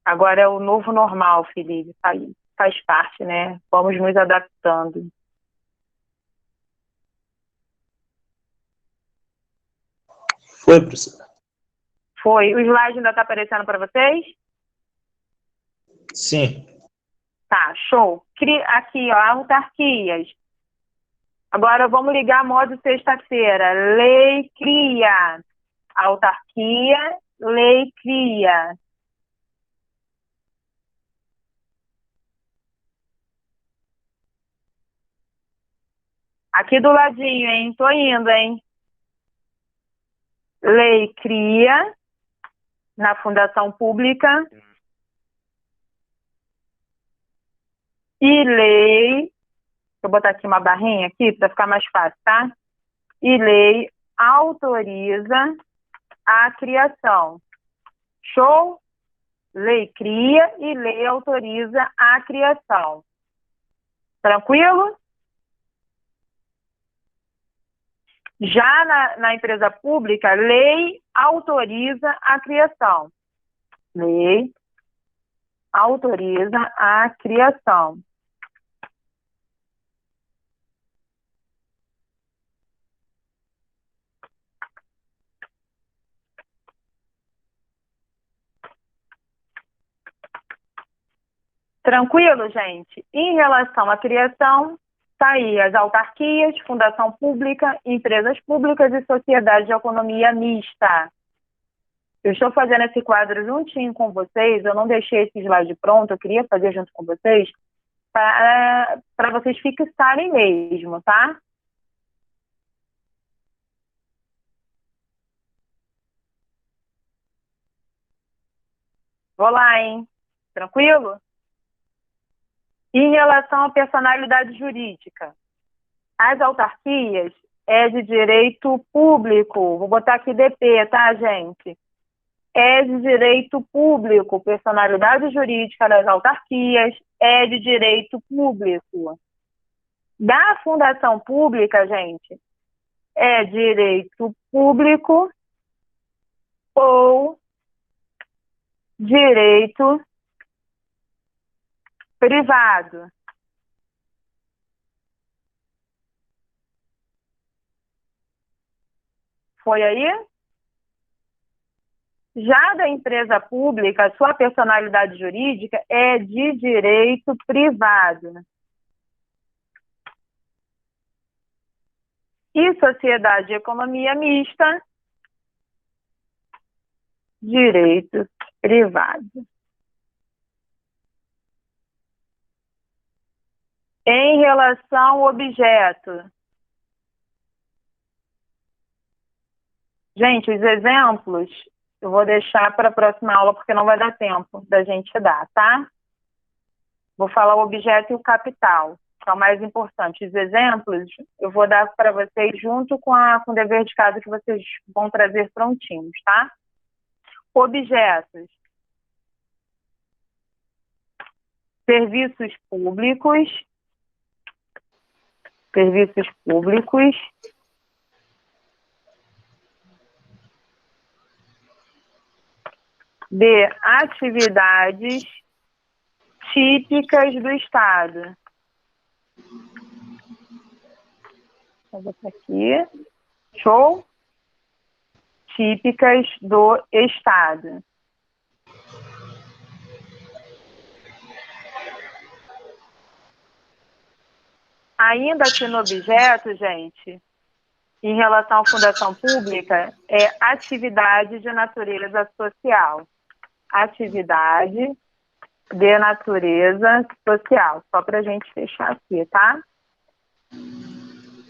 Agora é o novo normal, Felipe. Faz parte, né? Vamos nos adaptando. Foi, professora. Foi. O slide ainda está aparecendo para vocês? Sim. Tá, show. Aqui, ó, autarquias. Agora vamos ligar modo sexta-feira. Lei cria. Autarquia, lei cria. Aqui do ladinho, hein? Tô indo, hein? Lei cria na fundação pública e lei, vou botar aqui uma barrinha aqui para ficar mais fácil, tá? E lei autoriza a criação. Show? Lei cria e lei autoriza a criação. Tranquilo? Já na empresa pública, lei autoriza a criação. Lei autoriza a criação. Tranquilo, gente? Em relação à criação, tá aí as autarquias, fundação pública, empresas públicas e sociedade de economia mista. Eu estou fazendo esse quadro juntinho com vocês, eu não deixei esse slide pronto, eu queria fazer junto com vocês, para vocês fixarem mesmo, tá? Vou lá, hein? Tranquilo? Em relação à personalidade jurídica, as autarquias é de direito público. Vou botar aqui DP, tá, gente? É de direito público. Personalidade jurídica das autarquias é de direito público. Da fundação pública, gente, é direito público ou direito privado. Foi aí? Já da empresa pública, sua personalidade jurídica é de direito privado. E sociedade de economia mista, direito privado. Em relação ao objeto. Gente, os exemplos eu vou deixar para a próxima aula, porque não vai dar tempo da gente dar, tá? Vou falar o objeto e o capital, que é o mais importante. Os exemplos eu vou dar para vocês junto com o dever de casa que vocês vão trazer prontinhos, tá? Objetos. Serviços públicos. Serviços públicos. De atividades típicas do Estado. Vou botar aqui. Show? Típicas do Estado. Ainda aqui no objeto, gente, em relação à fundação pública, é atividade de natureza social. Atividade de natureza social. Só para a gente fechar aqui, tá?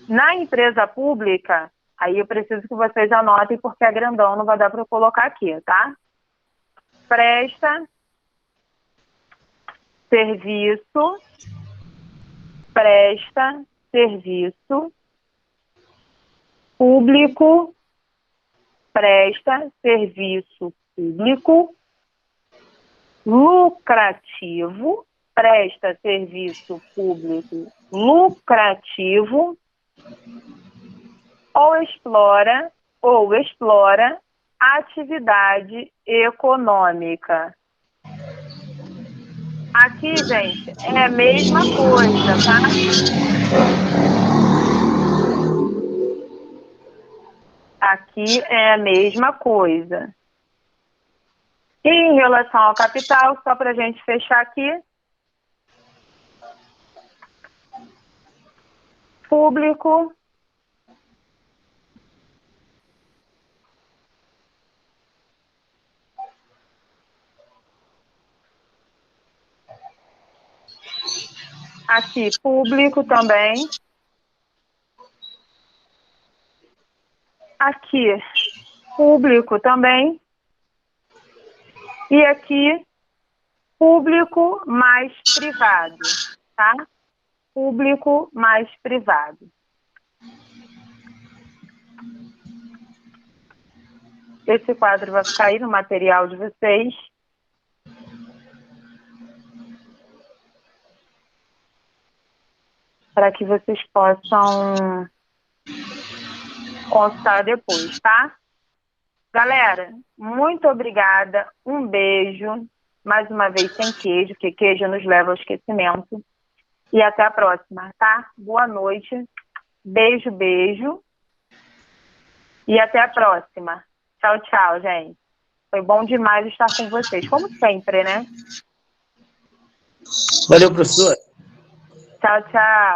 Na empresa pública, aí eu preciso que vocês anotem, porque é grandão, não vai dar para eu colocar aqui, tá? presta serviço, presta serviço público, presta serviço público lucrativo, presta serviço público lucrativo ou explora atividade econômica. Aqui, gente, é a mesma coisa, tá? Aqui é a mesma coisa. E em relação ao capital, só para a gente fechar aqui, público, aqui público também, aqui público também, e aqui público mais privado, tá? Público mais privado. Esse quadro vai ficar aí no material de vocês. Para que vocês possam consultar depois, tá? Galera, muito obrigada. Um beijo. Mais uma vez sem queijo, porque queijo nos leva ao esquecimento. E até a próxima, tá? Boa noite. Beijo, beijo. E até a próxima. Tchau, tchau, gente. Foi bom demais estar com vocês, como sempre, né? Valeu, professor. Tchau, tchau.